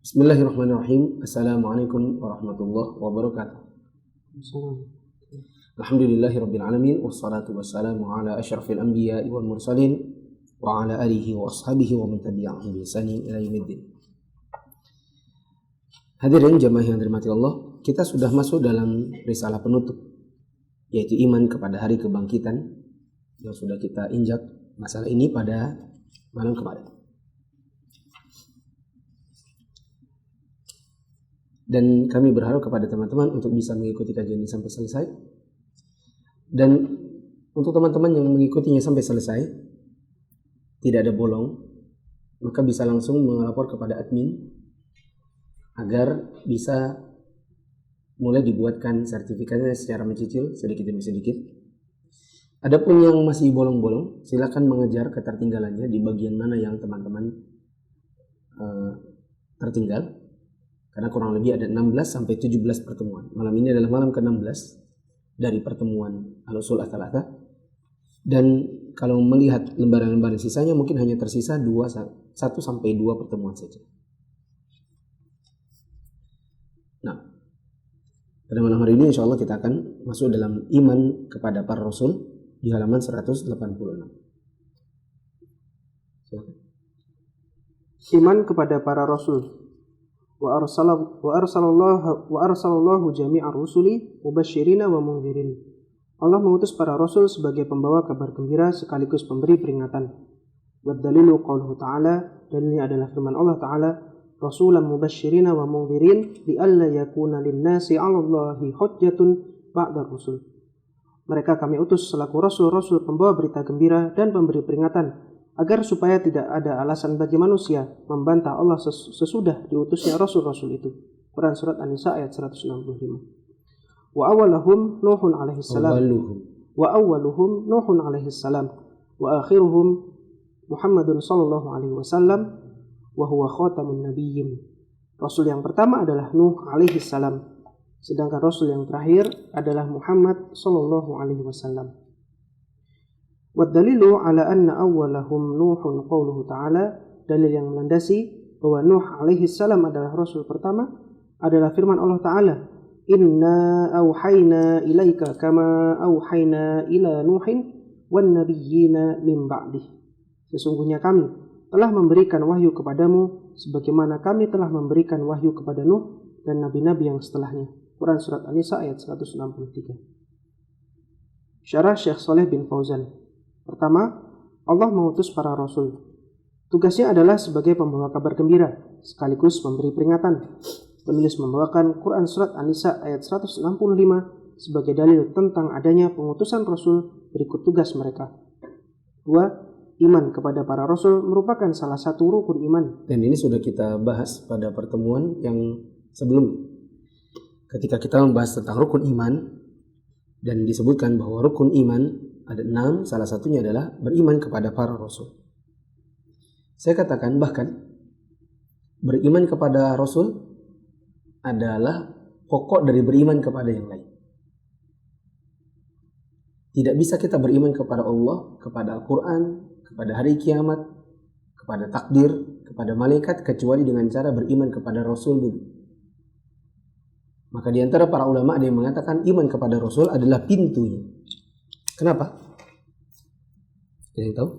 Bismillahirrahmanirrahim. Assalamualaikum warahmatullahi wabarakatuh. Alhamdulillahirabbil alamin wassalatu wassalamu ala asyrafil anbiya'i wal mursalin wa ala alihi wa ashabihi wa man tabi'ahum bi ihsanin ila yaumiddin. Hadirin jamaah yang dirahmati Allah, kita sudah masuk dalam risalah penutup yaitu iman kepada hari kebangkitan yang sudah kita injak masalah ini pada malam kemarin. Dan kami berharap kepada teman-teman untuk bisa mengikuti kajian ini sampai selesai. Dan untuk teman-teman yang mengikutinya sampai selesai, tidak ada bolong, maka bisa langsung melapor kepada admin agar bisa mulai dibuatkan sertifikatnya secara mencicil sedikit demi sedikit. Adapun yang masih bolong-bolong, silakan mengejar ketertinggalannya di bagian mana yang teman-teman tertinggal. Karena kurang lebih ada 16 sampai 17 pertemuan. Malam ini adalah malam ke-16 dari pertemuan Al-Usul Ats-Tsalatsah. Dan kalau melihat lembaran-lembaran sisanya mungkin hanya tersisa 1 sampai 2 pertemuan saja. Nah, pada malam hari ini insya Allah kita akan masuk dalam iman kepada para Rasul di halaman 186. Iman kepada para Rasul. Wa arsalallahu jami'a rusuli mubasysyirina wa mundhirin. Allah mengutus para rasul sebagai pembawa kabar gembira sekaligus pemberi peringatan. Wad dalilu qauluhu ta'ala, dalilnya adalah firman Allah Ta'ala, rasulan mubasysyirina wa mundhirin li'alla yakuna lin-nasi 'alallahi hujjatun ba'da rusul. Mereka kami utus selaku rasul-rasul pembawa berita gembira dan pemberi peringatan, agar supaya tidak ada alasan bagi manusia membantah Allah sesudah diutusnya rasul-rasul itu. Quran surat An-Nisa ayat 165. Wa awwaluhum Nuhun alaihi salam. Wa akhiruhum Muhammadun sallallahu alaihi wasallam wa huwa khatamun nabiyyin. Rasul yang pertama adalah Nuh alaihi salam, sedangkan rasul yang terakhir adalah Muhammad sallallahu alaihi wasallam. Waddalilu ala anna awwalahum Nuhun qauluhu ta'ala, dalil yang melandasi bahwa Nuh alaihi salam adalah rasul pertama adalah firman Allah Ta'ala, inna auhayna ilaika kama auhayna ila Nuhin wan nabiyyina min ba'dih. Sesungguhnya kami telah memberikan wahyu kepadamu sebagaimana kami telah memberikan wahyu kepada Nuh dan nabi-nabi yang setelahnya. Quran surat An-Nisa ayat 163. Syarah Syekh Saleh bin Fauzan. Pertama, Allah mengutus para rasul. Tugasnya adalah sebagai pembawa kabar gembira, sekaligus memberi peringatan. Penulis membawakan Quran Surat An-Nisa ayat 165 sebagai dalil tentang adanya pengutusan rasul berikut tugas mereka. 2. Iman kepada para rasul merupakan salah satu rukun iman. Dan ini sudah kita bahas pada pertemuan yang sebelumnya. Ketika kita membahas tentang rukun iman, dan disebutkan bahwa rukun iman ada 6, salah satunya adalah beriman kepada para rasul. Saya katakan bahkan beriman kepada rasul adalah pokok dari beriman kepada yang lain. Tidak bisa kita beriman kepada Allah, kepada Al-Quran, kepada hari kiamat, kepada takdir, kepada malaikat, kecuali dengan cara beriman kepada rasul dulu. Maka di antara para ulama ada yang mengatakan iman kepada rasul adalah pintunya. Kenapa? Ada yang tahu?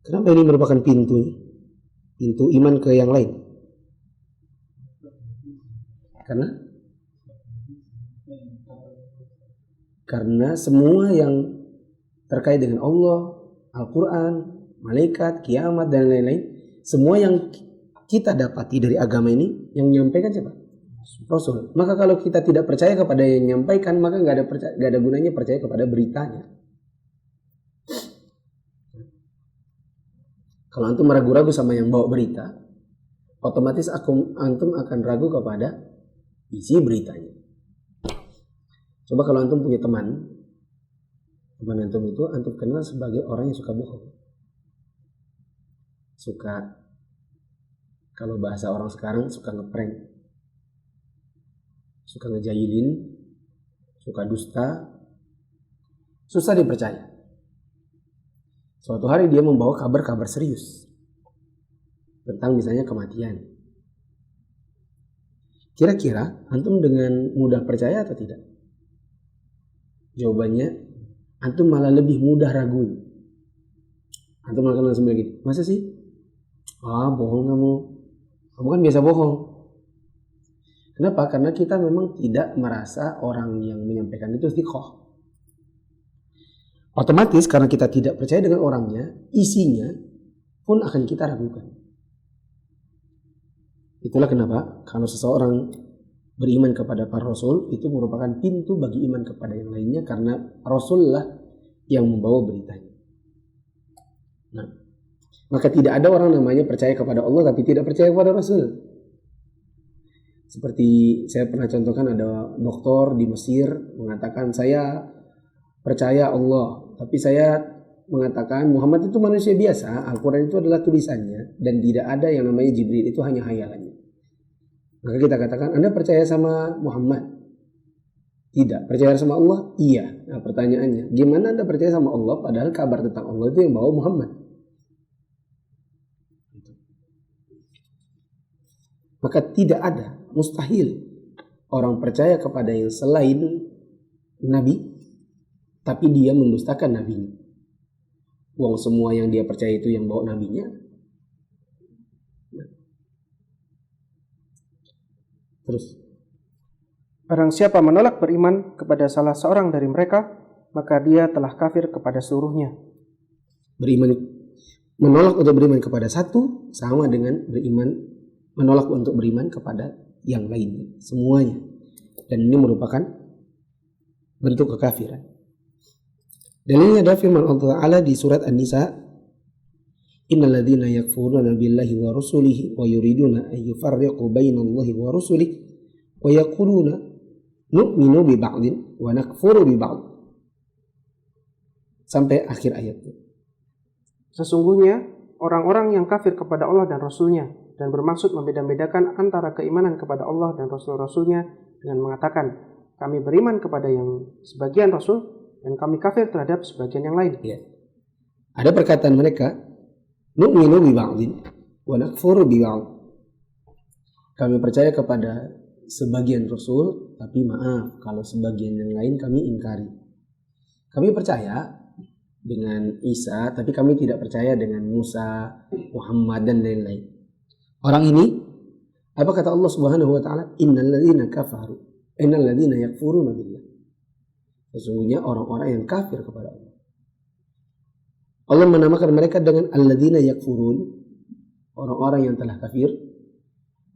Kenapa ini merupakan pintunya? Pintu iman ke yang lain. Karena semua yang terkait dengan Allah, Al-Quran, malaikat, kiamat, dan lain-lain, semua yang kita dapati dari agama ini, yang menyampaikan siapa? Rasul. Maka kalau kita tidak percaya kepada yang menyampaikan, maka nggak ada gunanya percaya kepada beritanya. Kalau antum ragu-ragu sama yang bawa berita, otomatis antum akan ragu kepada isi beritanya. Coba kalau antum punya teman antum itu antum kenal sebagai orang yang suka bohong, suka, kalau bahasa orang sekarang, suka ngeprank, suka ngejailin, suka dusta, susah dipercaya. Suatu hari dia membawa kabar-kabar serius tentang misalnya kematian, Kira-kira antum dengan mudah percaya atau tidak? Jawabannya, antum malah lebih mudah ragu. Antum akan langsung bilang gitu, masa sih? Bohong kamu. Kamu kan biasa bohong. Kenapa? Karena kita memang tidak merasa orang yang menyampaikan itu thiqah. Otomatis karena kita tidak percaya dengan orangnya, isinya pun akan kita ragukan. Itulah kenapa kalau seseorang beriman kepada para rasul itu merupakan pintu bagi iman kepada yang lainnya, karena rasullah yang membawa beritanya. Nah, maka tidak ada orang namanya percaya kepada Allah tapi tidak percaya kepada rasul. Seperti saya pernah contohkan, ada dokter di Mesir mengatakan saya percaya Allah, tapi saya mengatakan Muhammad itu manusia biasa, Al-Quran itu adalah tulisannya, dan tidak ada yang namanya Jibril, itu hanya hayalannya. Maka kita katakan, Anda percaya sama Muhammad? Tidak. Percaya sama Allah? Iya. Nah pertanyaannya, gimana Anda percaya sama Allah padahal kabar tentang Allah itu yang bawa Muhammad? Maka tidak ada, mustahil orang percaya kepada yang selain Nabi, tapi dia mendustakan nabinya. Wong semua yang dia percaya itu yang bawa nabinya. Terus, barang siapa menolak beriman kepada salah seorang dari mereka, maka dia telah kafir kepada seluruhnya. Menolak untuk beriman kepada satu sama dengan menolak untuk beriman kepada yang lainnya, semuanya. Dan ini merupakan bentuk kekafiran. Dalilnya ada firman Allah Ta'ala di surat An-Nisa, Innal ladzina yakfuruna billahi wa rusulihi wa yuriduna an yufarriqu bainallahi wa rusulihi wa yaquluna nu'minu bi ba'din wa nakfuru bi ba'd. Sampai akhir ayatnya. Sesungguhnya orang-orang yang kafir kepada Allah dan Rasulnya dan bermaksud membeda-bedakan antara keimanan kepada Allah dan Rasul-Rasulnya dengan mengatakan, kami beriman kepada yang sebagian Rasul dan kami kafir terhadap sebagian yang lain. Ya. Ada perkataan mereka, nu'minu bi ba'din wa nakfuru bi ba'd. Kami percaya kepada sebagian Rasul, tapi maaf kalau sebagian yang lain kami ingkari. Kami percaya dengan Isa, tapi kami tidak percaya dengan Musa, Muhammad dan lain-lain. Orang ini, apa kata Allah Subhanahu wa taala? Innal ladzina yakfuruna billah. Sesungguhnya orang-orang yang kafir kepada Allah. Allah menamakan mereka dengan alladzina yakfurun, orang-orang yang telah kafir.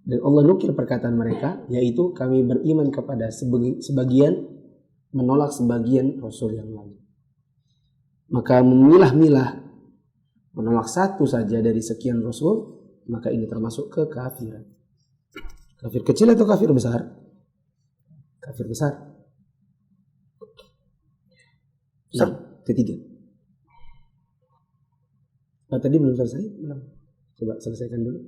Dan Allah nukil perkataan mereka, yaitu kami beriman kepada sebagian, menolak sebagian Rasul yang lain. Maka memilah-milah, menolak satu saja dari sekian Rasul, maka ini termasuk kekafiran. Kafir kecil atau kafir besar? Kafir besar. Nah, ketiga. Tadi belum selesai? Belum. Coba selesaikan dulu.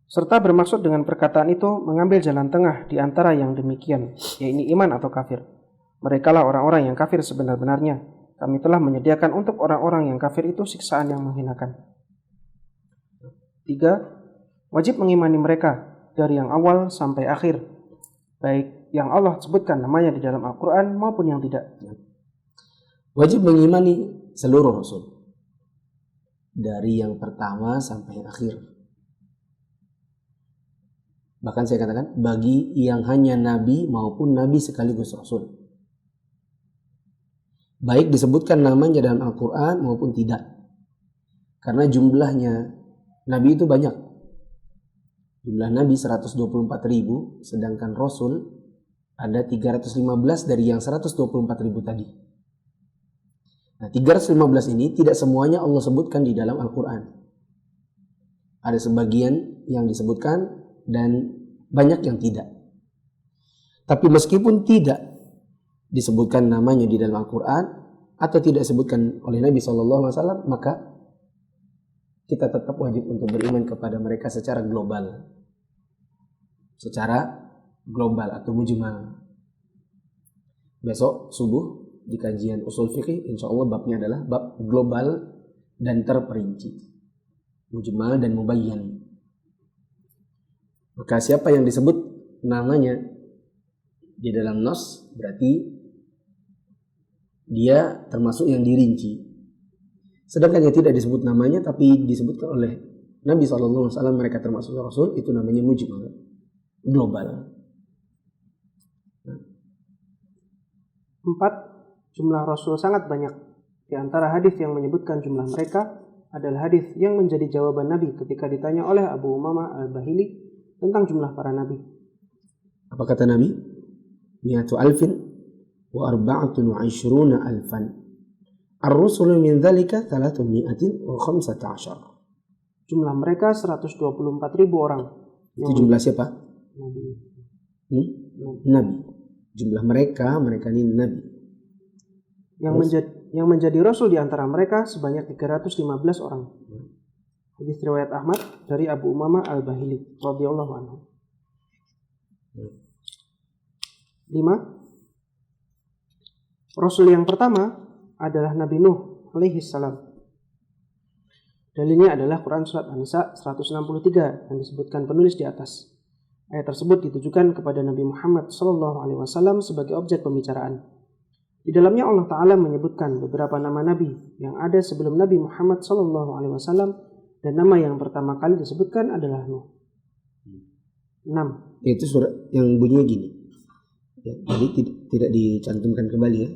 Serta bermaksud dengan perkataan itu mengambil jalan tengah di antara yang demikian, yaitu iman atau kafir. Merekalah orang-orang yang kafir sebenar-benarnya. Kami telah menyediakan untuk orang-orang yang kafir itu siksaan yang menghinakan. 3. Wajib mengimani mereka dari yang awal sampai akhir, baik yang Allah sebutkan namanya di dalam Al-Quran maupun yang tidak. Wajib mengimani seluruh Rasul, dari yang pertama sampai akhir. Bahkan saya katakan bagi yang hanya Nabi maupun Nabi sekaligus Rasul, baik disebutkan namanya dalam Al-Quran maupun tidak. Karena jumlahnya Nabi itu banyak. Jumlah Nabi 124.000, sedangkan Rasul ada 315 dari yang 124.000 tadi. Nah, 315 ini tidak semuanya Allah sebutkan di dalam Al-Quran. Ada sebagian yang disebutkan dan banyak yang tidak. Tapi meskipun tidak disebutkan namanya di dalam Al-Quran atau tidak disebutkan oleh Nabi SAW, maka kita tetap wajib untuk beriman kepada mereka secara global. Secara global atau mujmal. Besok subuh di kajian usul fikih, insya Allah babnya adalah bab global dan terperinci, mujmal dan mubayyan. Maka siapa yang disebut namanya di dalam Nas, berarti dia termasuk yang dirinci. Sedangkan yang tidak disebut namanya tapi disebutkan oleh Nabi SAW mereka termasuk Rasul, itu namanya mujmal, global. 4. Jumlah Rasul sangat banyak. Di antara hadis yang menyebutkan jumlah mereka adalah hadis yang menjadi jawaban Nabi ketika ditanya oleh Abu Umamah Al-Bahili tentang jumlah para Nabi. Apa kata Nabi? 100,000 wa 24 alfan. Ar-rusulu min dhalika 315. Jumlah mereka 124.000 orang. Itu jumlah siapa? Nabi. Nabi. Jumlah mereka ini Nabi. Yang menjadi Rasul di antara mereka sebanyak 315 orang. Hadis riwayat Ahmad dari Abu Umamah Al-Bahili radhiyallahu anhu. 5. Rasul yang pertama adalah Nabi Nuh alaihi salam. Dalilnya adalah Quran Surat An-Nisa 163 yang disebutkan penulis di atas. Ayat tersebut ditujukan kepada Nabi Muhammad SAW sebagai objek pembicaraan. Di dalamnya Allah Ta'ala menyebutkan beberapa nama Nabi yang ada sebelum Nabi Muhammad SAW dan nama yang pertama kali disebutkan adalah Nuh. 6. Itu surat yang bunyinya gini. Ya, jadi tidak dicantumkan kembali ya.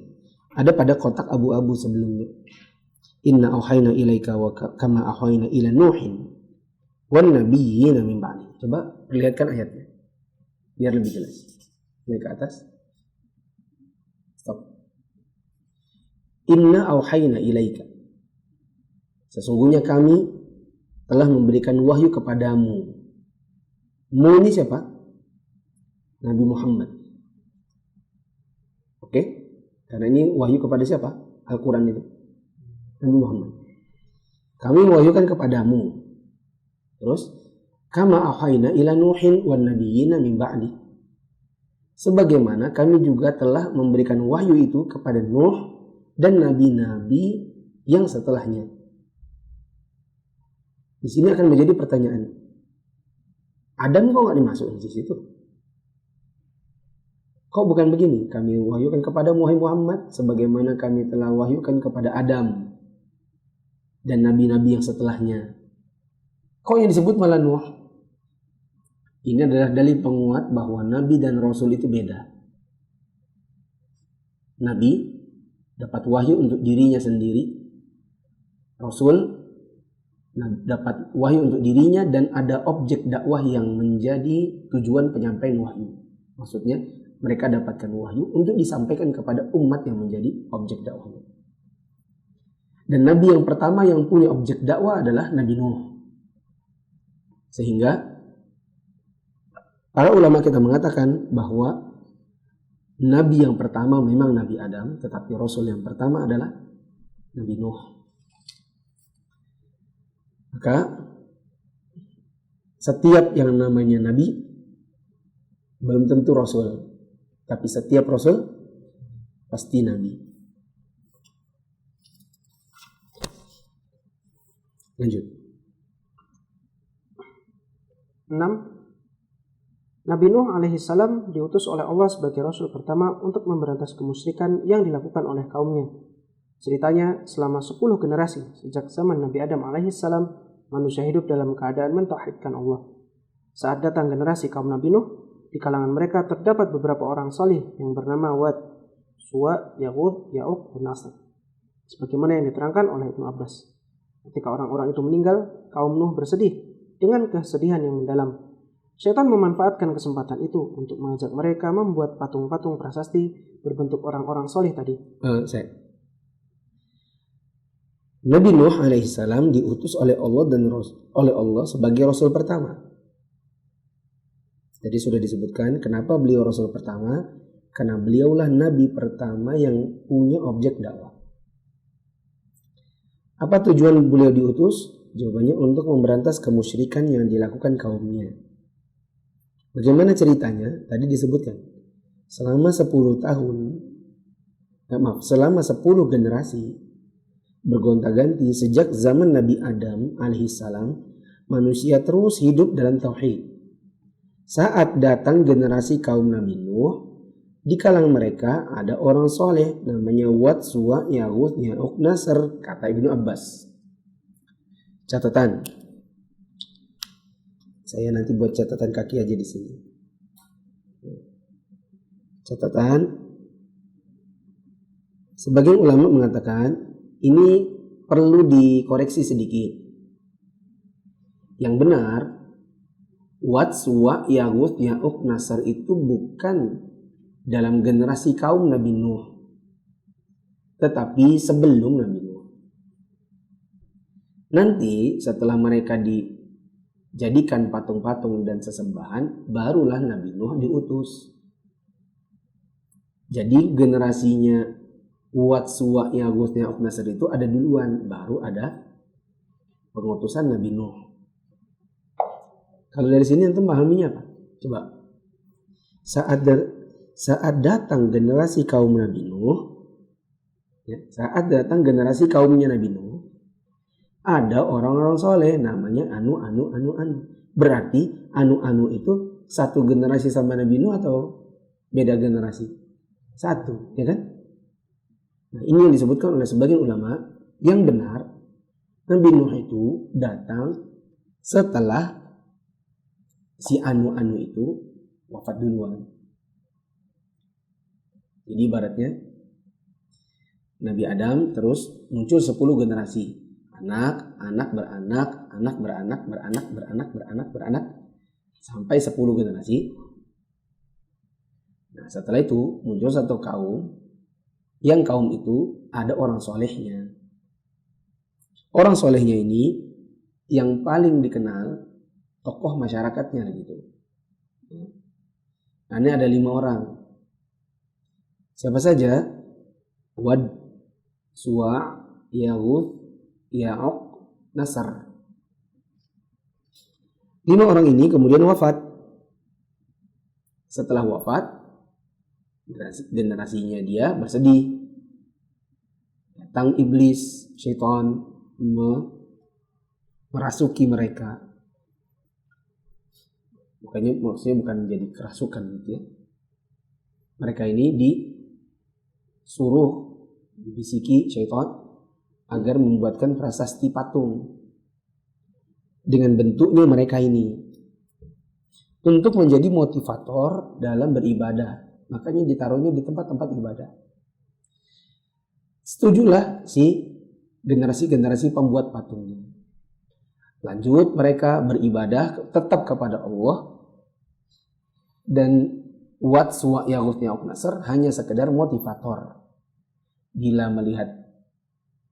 Ada pada kotak abu-abu sebelumnya. Inna auhayna ilaika wa kama auhayna ila Nuhin wan nabiyyina min ba'di. Coba perlihatkan ayatnya biar lebih jelas. Ini ke atas. Stop. Inna auhayna ilaika. Sesungguhnya kami telah memberikan wahyu kepadamu. Mu ini siapa? Nabi Muhammad. Oke? Karena ini wahyu kepada siapa? Al-Quran itu. Nabi Muhammad. Kami mewahyukan kepadamu. Terus, kama auhayna ila Nuhin wan nabiyyina min ba'di. Sebagaimana kami juga telah memberikan wahyu itu kepada Nuh dan nabi-nabi yang setelahnya. Di sini akan menjadi pertanyaan. Adam kok nggak dimasukin di situ? Kok bukan begini? Kami wahyukan kepada Muhammad sebagaimana kami telah wahyukan kepada Adam dan nabi-nabi yang setelahnya. Kok yang disebut malah Nuh? Ini adalah dalil penguat bahwa nabi dan rasul itu beda. Nabi dapat wahyu untuk dirinya sendiri. Rasul dapat wahyu untuk dirinya dan ada objek dakwah yang menjadi tujuan penyampaian wahyu. Maksudnya mereka dapatkan wahyu untuk disampaikan kepada umat yang menjadi objek dakwahnya. Dan nabi yang pertama yang punya objek dakwah adalah Nabi Nuh. Sehingga para ulama kita mengatakan bahwa nabi yang pertama memang Nabi Adam, tetapi rasul yang pertama adalah Nabi Nuh. Maka setiap yang namanya nabi belum tentu rasul, tapi setiap rasul pasti nabi. Lanjut. 6. Nabi Nuh alaihissalam diutus oleh Allah sebagai Rasul pertama untuk memberantas kemusyrikan yang dilakukan oleh kaumnya. Ceritanya, selama 10 generasi sejak zaman Nabi Adam alaihissalam, manusia hidup dalam keadaan mentauhidkan Allah. Saat datang generasi kaum Nabi Nuh, di kalangan mereka terdapat beberapa orang salih yang bernama Wad, Suwa, Ya'ud, Ya'uq, dan Nasr. Sebagaimana yang diterangkan oleh Ibnu Abbas. Ketika orang-orang itu meninggal, kaum Nuh bersedih dengan kesedihan yang mendalam. Syaitan memanfaatkan kesempatan itu untuk mengajak mereka membuat patung-patung prasasti berbentuk orang-orang soleh tadi. Nabi Nuh alaihissalam diutus oleh Allah dan oleh Allah sebagai Rasul pertama. Jadi sudah disebutkan kenapa beliau Rasul pertama, karena beliaulah Nabi pertama yang punya objek dakwah. Apa tujuan beliau diutus? Jawabannya untuk memberantas kemusyrikan yang dilakukan kaumnya. Bagaimana ceritanya? Tadi disebutkan selama 10 generasi bergonta-ganti sejak zaman Nabi Adam alaihissalam, manusia terus hidup dalam tauhid. saat datang generasi kaum Nabi Nuh, di kalangan mereka ada orang soleh namanya Wad, Suwa, Yaghus, Ya'uq, Nasr, kata Ibnu Abbas. Catatan. Saya nanti buat catatan kaki aja di sini. Catatan. Sebagian ulama mengatakan ini perlu dikoreksi sedikit. Yang benar, Wad, Suwa, Yaghus, Ya'uq, Nasr itu bukan dalam generasi kaum Nabi Nuh, tetapi sebelum Nabi Nuh. Nanti setelah mereka dijadikan patung-patung dan sesembahan, barulah Nabi Nuh diutus. Jadi generasinya Wad, Suwa, Yaghus, Ya'uq, Nasr itu ada duluan, baru ada pengutusan Nabi Nuh. Kalau dari sini antum pahaminya apa? Coba. Saat datang generasi kaum Nabi Nuh, ya, saat datang generasi kaumnya Nabi Nuh, ada orang-orang soleh namanya anu. Berarti anu itu satu generasi sama Nabi Nuh atau beda generasi? Satu, ya kan? Nah, ini yang disebutkan oleh sebagian ulama. Yang benar, Nabi Nuh itu datang setelah si anu itu wafat duluan. Jadi ibaratnya Nabi Adam terus muncul 10 generasi. Anak beranak sampai 10 generasi. Nah, setelah itu muncul satu kaum, yang kaum itu ada orang solehnya. Orang solehnya ini yang paling dikenal tokoh masyarakatnya gitu. Nah, ini ada 5 orang. Siapa saja? Wad, Suwa, Yaghus, Ya'uq, Nasr. 5 orang ini kemudian wafat. Setelah wafat, generasinya dia bersedih. Datang iblis, syaitan merasuki mereka. Maksudnya bukan jadi kerasukan gitu ya. Mereka ini dibisiki syaitan agar membuatkan prasasti patung dengan bentuknya mereka ini untuk menjadi motivator dalam beribadah. Makanya ditaruhnya di tempat-tempat ibadah. Setujulah si generasi-generasi pembuat patungnya. Lanjut mereka beribadah tetap kepada Allah, dan Wad, Suwa, Yaghus, Ya'uq, Nasr hanya sekedar motivator. Bila melihat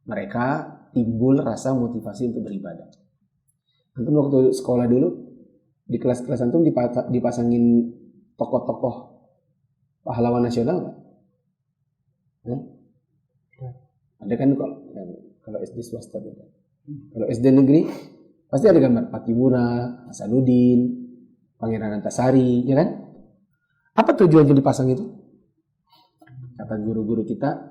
mereka timbul rasa motivasi untuk beribadah. Antum waktu sekolah dulu di kelas-kelas antum dipasangin tokoh-tokoh pahlawan nasional nggak? Ada kan kalau SD swasta beda. Kalau SD negeri pasti ada gambar Patimura, Hasanuddin, Pangeran Antasari, ya kan? Apa tujuannya dipasang itu? Kata guru-guru kita,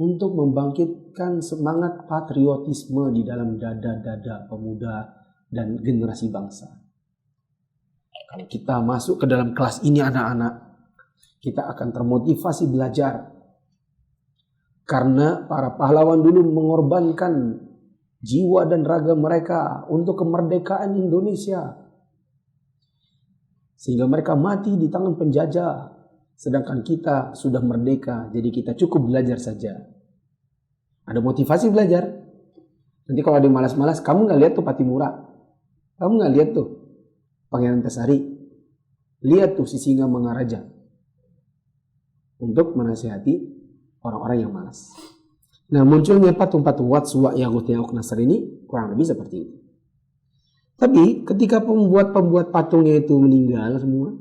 untuk membangkitkan semangat patriotisme di dalam dada-dada pemuda dan generasi bangsa. Kalau kita masuk ke dalam kelas ini anak-anak, kita akan termotivasi belajar. Karena para pahlawan dulu mengorbankan jiwa dan raga mereka untuk kemerdekaan Indonesia. Sehingga mereka mati di tangan penjajah. Sedangkan kita sudah merdeka, jadi kita cukup belajar saja. Ada motivasi belajar. Nanti kalau ada malas-malas, kamu gak lihat tuh Patimura. Kamu gak lihat tuh Pangeran Antasari. Lihat tuh si Singa Mangaraja. Untuk menasihati orang-orang yang malas. Nah, munculnya patung-patung Wad, Suwa, Yaghus, Ya'uq, Nasr ini kurang lebih seperti itu. Tapi ketika pembuat patungnya itu meninggal semua,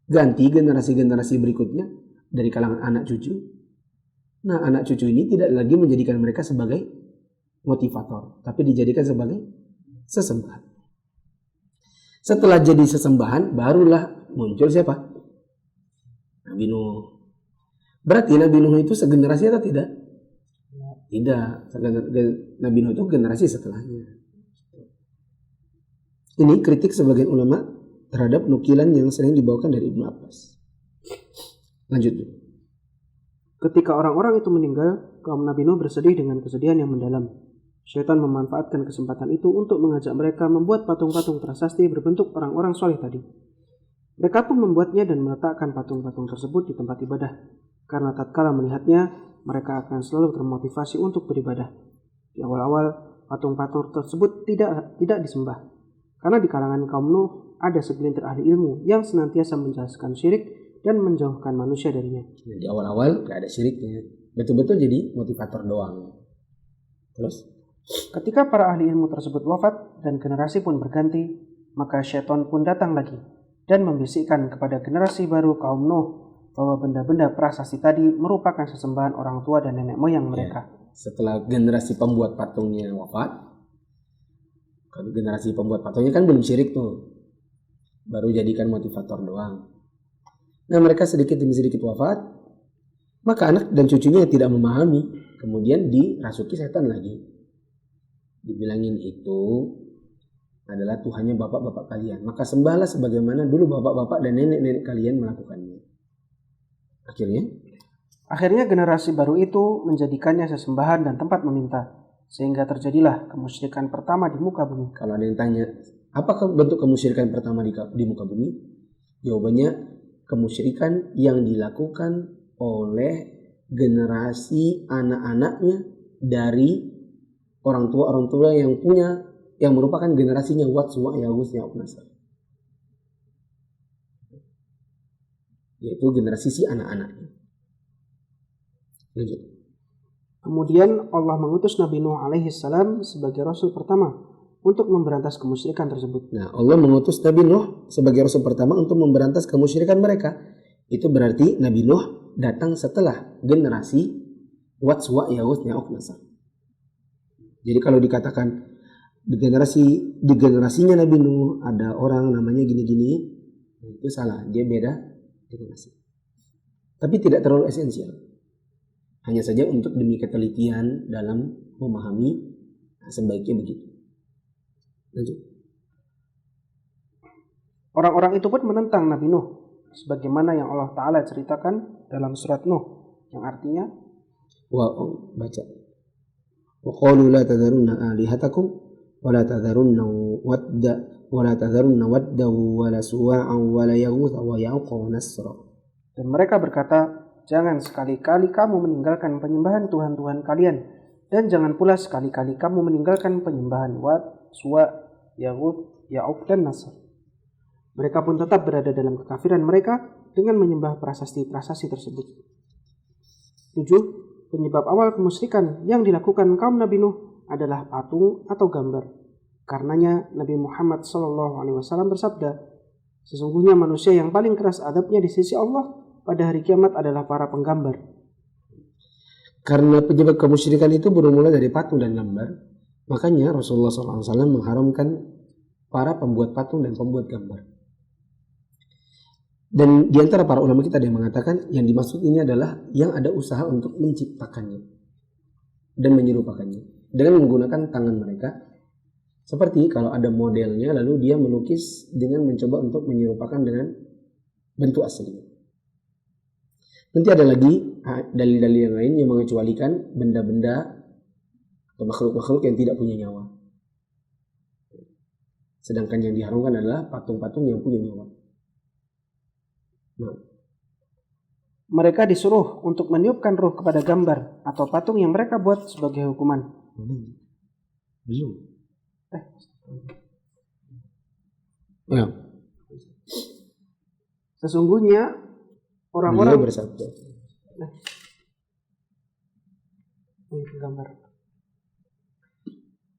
ganti generasi-generasi berikutnya dari kalangan anak cucu. Nah, anak cucu ini tidak lagi menjadikan mereka sebagai motivator, tapi dijadikan sebagai sesembahan. Setelah jadi sesembahan, barulah muncul siapa? Nabi Nuh. Berarti Nabi Nuh itu segenerasi atau tidak? Tidak. Nabi Nuh itu generasi setelahnya. Ini kritik sebagian ulama terhadap nukilan yang sering dibawakan dari Ibnu Abbas. Lanjut. Ketika orang-orang itu meninggal, kaum Nabi Nuh bersedih dengan kesedihan yang mendalam. Syaitan memanfaatkan kesempatan itu untuk mengajak mereka membuat patung-patung prasasti berbentuk orang-orang soleh tadi. Mereka pun membuatnya dan meletakkan patung-patung tersebut di tempat ibadah. Karena tatkala melihatnya, mereka akan selalu termotivasi untuk beribadah. Di awal-awal, patung-patung tersebut tidak disembah. Karena di kalangan kaum Nuh ada segelintir ahli ilmu yang senantiasa menjelaskan syirik dan menjauhkan manusia darinya. Di awal-awal gak ada syiriknya, betul-betul jadi motivator doang. Terus? Ketika para ahli ilmu tersebut wafat dan generasi pun berganti, maka syaitan pun datang lagi dan membisikkan kepada generasi baru kaum Nuh bahwa benda-benda prasasti tadi merupakan sesembahan orang tua dan nenek moyang mereka. Setelah generasi pembuat patungnya wafat, generasi pembuat patungnya kan belum syirik tuh, baru jadikan motivator doang. Nah, mereka sedikit demi sedikit wafat, maka anak dan cucunya tidak memahami, kemudian dirasuki setan lagi. Dibilangin itu adalah Tuhannya bapak-bapak kalian, maka sembahlah sebagaimana dulu bapak-bapak dan nenek-nenek kalian melakukannya. Akhirnya generasi baru itu menjadikannya sesembahan dan tempat meminta, sehingga terjadilah kemusyrikan pertama di muka bumi. Kalau ada yang tanya, apakah bentuk kemusyrikan pertama di muka bumi? Jawabannya, kemusyrikan yang dilakukan oleh generasi anak-anaknya dari orang tua yang punya, yang merupakan generasinya Wat, Suwa, Yahus, Ya'uq, Nasr. Yaitu generasi si anak-anaknya. Lanjut. Kemudian Allah mengutus Nabi Nuh alaihi salam sebagai rasul pertama untuk memberantas kemusyrikan tersebut. Nah, Allah mengutus Nabi Nuh sebagai rasul pertama untuk memberantas kemusyrikan mereka. Itu berarti Nabi Nuh datang setelah generasi Wat, Suwa, Yahus, Ya'uq, Nasr. Jadi kalau dikatakan di generasinya Nabi Nuh ada orang namanya gini-gini, itu salah, dia beda generasi. Tapi tidak terlalu esensial. Hanya saja untuk demi ketelitian dalam memahami, sebaiknya begitu. Lanjut. Orang-orang itu pun menentang Nabi Nuh, sebagaimana yang Allah Ta'ala ceritakan dalam surat Nuh, yang artinya, baca. وَقَالُوا لَا تَذَرُنَّ آلِهَتَكُمْ وَلَا تَذَرُنَّ وَدًّا وَلَا سُوَاعًا وَلَا يَغُوثَ وَيَعُوقَ وَنَسْرَ. Dan mereka berkata, jangan sekali-kali kamu meninggalkan penyembahan Tuhan-Tuhan kalian, dan jangan pula sekali-kali kamu meninggalkan penyembahan Wat, Suwa, Yaghuth, Ya'uq, dan Nasr. Mereka pun tetap berada dalam kekafiran mereka dengan menyembah prasasti-prasasti tersebut. 7. Penyebab awal kemusyrikan yang dilakukan kaum Nabi Nuh adalah patung atau gambar. Karenanya Nabi Muhammad SAW bersabda, sesungguhnya manusia yang paling keras adabnya di sisi Allah pada hari kiamat adalah para penggambar. Karena penyebab kemusyrikan itu bermula dari patung dan gambar, makanya Rasulullah SAW mengharamkan para pembuat patung dan pembuat gambar. Dan di antara para ulama kita ada yang mengatakan yang dimaksud ini adalah yang ada usaha untuk menciptakannya dan menyerupakannya dengan menggunakan tangan mereka. Seperti kalau ada modelnya lalu dia melukis dengan mencoba untuk menyerupakan dengan bentuk aslinya. Nanti ada lagi dalil-dalil yang lain yang mengecualikan benda-benda atau makhluk-makhluk yang tidak punya nyawa. Sedangkan yang diharamkan adalah patung-patung yang punya nyawa. Mereka disuruh untuk meniupkan ruh kepada gambar atau patung yang mereka buat sebagai hukuman. Belum. Ya. Sesungguhnya orang-orang bersabda.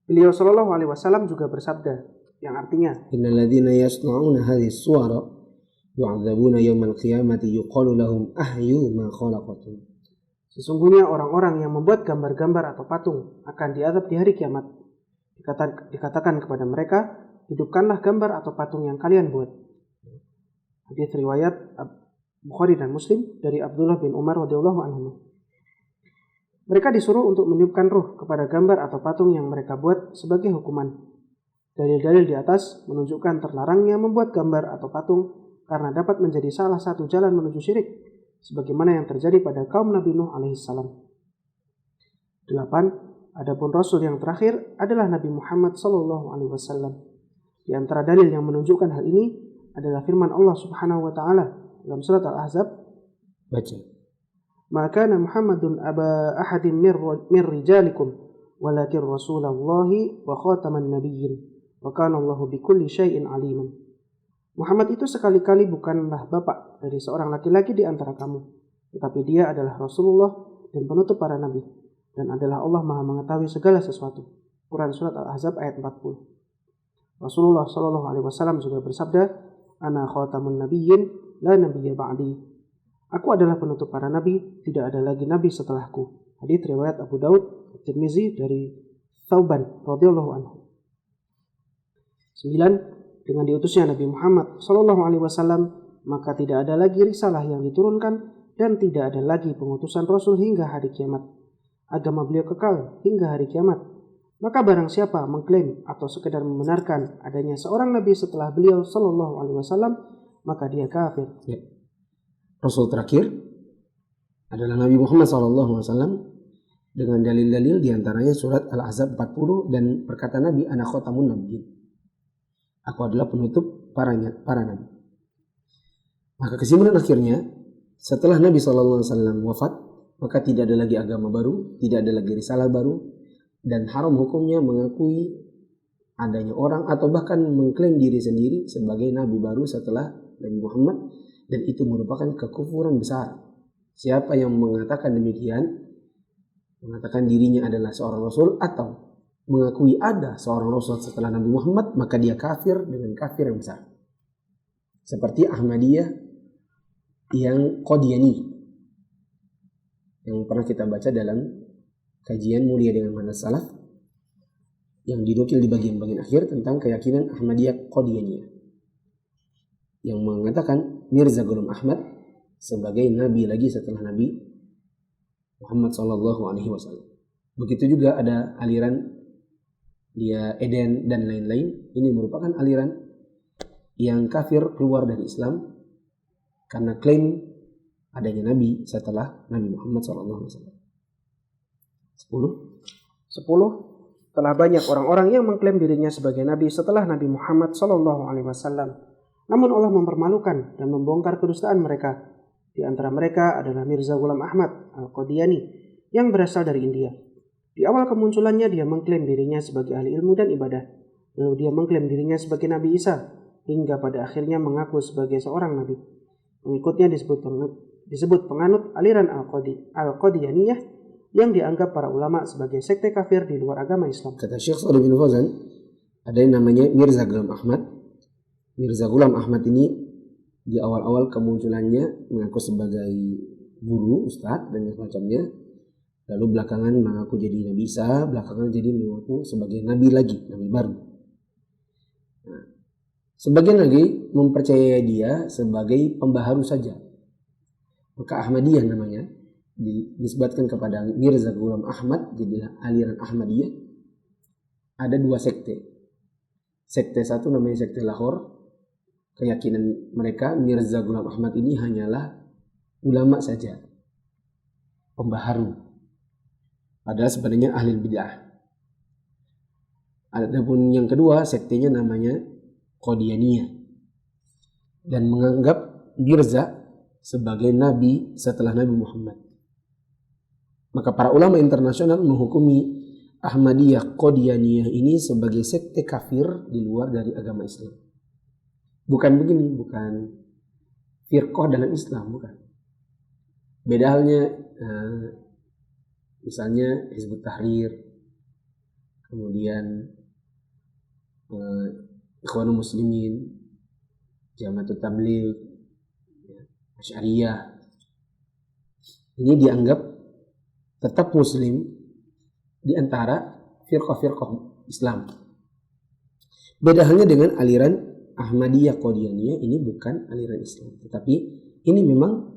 Beliau Shallallahu Alaihi Wasallam juga bersabda, yang artinya, Innal ladzina yasna'una hadhihi as-suwara yu'adzabuna yaumal qiyamati yuqalu lahum ahyu ma khalaqatum. Sesungguhnya orang-orang yang membuat gambar-gambar atau patung akan diazab di hari kiamat. Dikatakan kepada mereka, hidupkanlah gambar atau patung yang kalian buat. Hadits riwayat Bukhari dan Muslim dari Abdullah bin Umar radhiyallahu anhu. Mereka disuruh untuk meniupkan ruh kepada gambar atau patung yang mereka buat sebagai hukuman. Dalil-dalil di atas menunjukkan terlarangnya membuat gambar atau patung karena dapat menjadi salah satu jalan menuju syirik, sebagaimana yang terjadi pada kaum Nabi Nuh alaihissalam. 8. Adapun Rasul yang terakhir adalah Nabi Muhammad SAW. Di antara dalil yang menunjukkan hal ini adalah firman Allah Subhanahu wa taala dalam surat Al-Ahzab. Baca. Maka Muhammadun aba ahadin min rijalikum walakin rasulallahi wa khataman nabiyyin wa kana Allahu bikulli syai'in aliman. Muhammad itu sekali-kali bukanlah bapak dari seorang laki-laki di antara kamu, tetapi dia adalah Rasulullah dan penutup para nabi, dan adalah Allah Maha mengetahui segala sesuatu. Quran surat Al-Ahzab ayat 40. Rasulullah SAW juga bersabda, Ana khatamun nabiyyin la nabiyya ba'di. Aku adalah penutup para nabi, tidak ada lagi nabi setelahku. Hadits riwayat Abu Daud, Tirmizi dari Thauban radhiyallahu anhu. 9. Dengan diutusnya Nabi Muhammad SAW, maka tidak ada lagi risalah yang diturunkan dan tidak ada lagi pengutusan Rasul hingga hari kiamat. Agama beliau kekal hingga hari kiamat. Maka barang siapa mengklaim atau sekedar membenarkan adanya seorang Nabi setelah beliau SAW, maka dia kafir. Ya. Rasul terakhir adalah Nabi Muhammad SAW dengan dalil-dalil diantaranya surat Al-Ahzab 40 dan perkataan Nabi, Ana khatamun nabiyyin. Aku adalah penutup para nabi. Maka kesimpulan akhirnya, setelah Nabi SAW wafat, maka tidak ada lagi agama baru, tidak ada lagi risalah baru, dan haram hukumnya mengakui adanya orang atau bahkan mengklaim diri sendiri sebagai nabi baru setelah Nabi Muhammad, dan itu merupakan kekufuran besar. Siapa yang mengatakan demikian, mengatakan dirinya adalah seorang Rasul atau mengakui ada seorang Rasul setelah Nabi Muhammad, maka dia kafir dengan kafir yang besar. Seperti Ahmadiyah yang Qadiani yang pernah kita baca dalam kajian Mulia dengan Manhaj Salaf yang dinukil di bagian-bagian akhir tentang keyakinan Ahmadiyah Qadianiyah yang mengatakan Mirza Ghulam Ahmad sebagai nabi lagi setelah Nabi Muhammad SAW. Begitu juga ada aliran dia Eden dan lain-lain. Ini merupakan aliran yang kafir keluar dari Islam karena klaim adanya nabi setelah Nabi Muhammad SAW. 10. Telah banyak orang-orang yang mengklaim dirinya sebagai nabi setelah Nabi Muhammad SAW. Namun Allah mempermalukan dan membongkar kedustaan mereka. Di antara mereka adalah Mirza Ghulam Ahmad Al-Qadiani yang berasal dari India. Di awal kemunculannya dia mengklaim dirinya sebagai ahli ilmu dan ibadah. Lalu dia mengklaim dirinya sebagai Nabi Isa, hingga pada akhirnya mengaku sebagai seorang nabi. Pengikutnya disebut penganut aliran Al-Qadianiyah yang dianggap para ulama sebagai sekte kafir di luar agama Islam. Kata Syekh Shalih bin Fauzan, ada yang namanya Mirza Ghulam Ahmad. Mirza Ghulam Ahmad ini di awal-awal kemunculannya mengaku sebagai guru, ustadz dan semacamnya. Lalu belakangan mengaku jadi Nabi Isa, belakangan jadi mengaku sebagai nabi lagi, nabi baru. Nah, sebagian lagi mempercayai dia sebagai pembaharu saja. Maka Ahmadiyah namanya disebutkan kepada Mirza Ghulam Ahmad, jadilah aliran Ahmadiyah. Ada dua sekte. Sekte satu namanya sekte Lahore. Keyakinan mereka Mirza Ghulam Ahmad ini hanyalah ulama saja, pembaharu. Padahal sebenarnya ahli bid'ah. Adapun yang kedua, sektenya namanya Qadianiyah dan menganggap Mirza sebagai nabi setelah Nabi Muhammad. Maka para ulama internasional menghukumi Ahmadiyah Qadianiyah ini sebagai sekte kafir di luar dari agama Islam. Bukan begini, bukan firqah dalam Islam, bukan. Beda halnya misalnya Hizbut Tahrir, kemudian Ikhwanul Muslimin, Jamaatul Tabligh, Asy'ariyah. Ini dianggap tetap muslim di antara firqah-firqah Islam. Beda halnya dengan aliran Ahmadiyah Qadianiyah, ini bukan aliran Islam, tetapi ini memang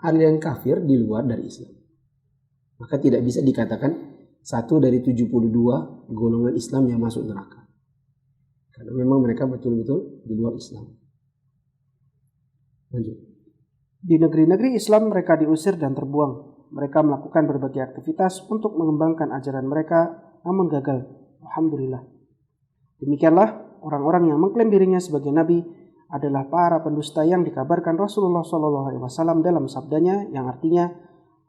aliran kafir di luar dari Islam. Maka tidak bisa dikatakan satu dari 72 golongan Islam yang masuk neraka. Karena memang mereka betul-betul di luar Islam. Lanjut. Di negeri-negeri Islam mereka diusir dan terbuang. Mereka melakukan berbagai aktivitas untuk mengembangkan ajaran mereka, namun gagal. Alhamdulillah. Demikianlah orang-orang yang mengklaim dirinya sebagai nabi adalah para pendusta yang dikabarkan Rasulullah SAW dalam sabdanya yang artinya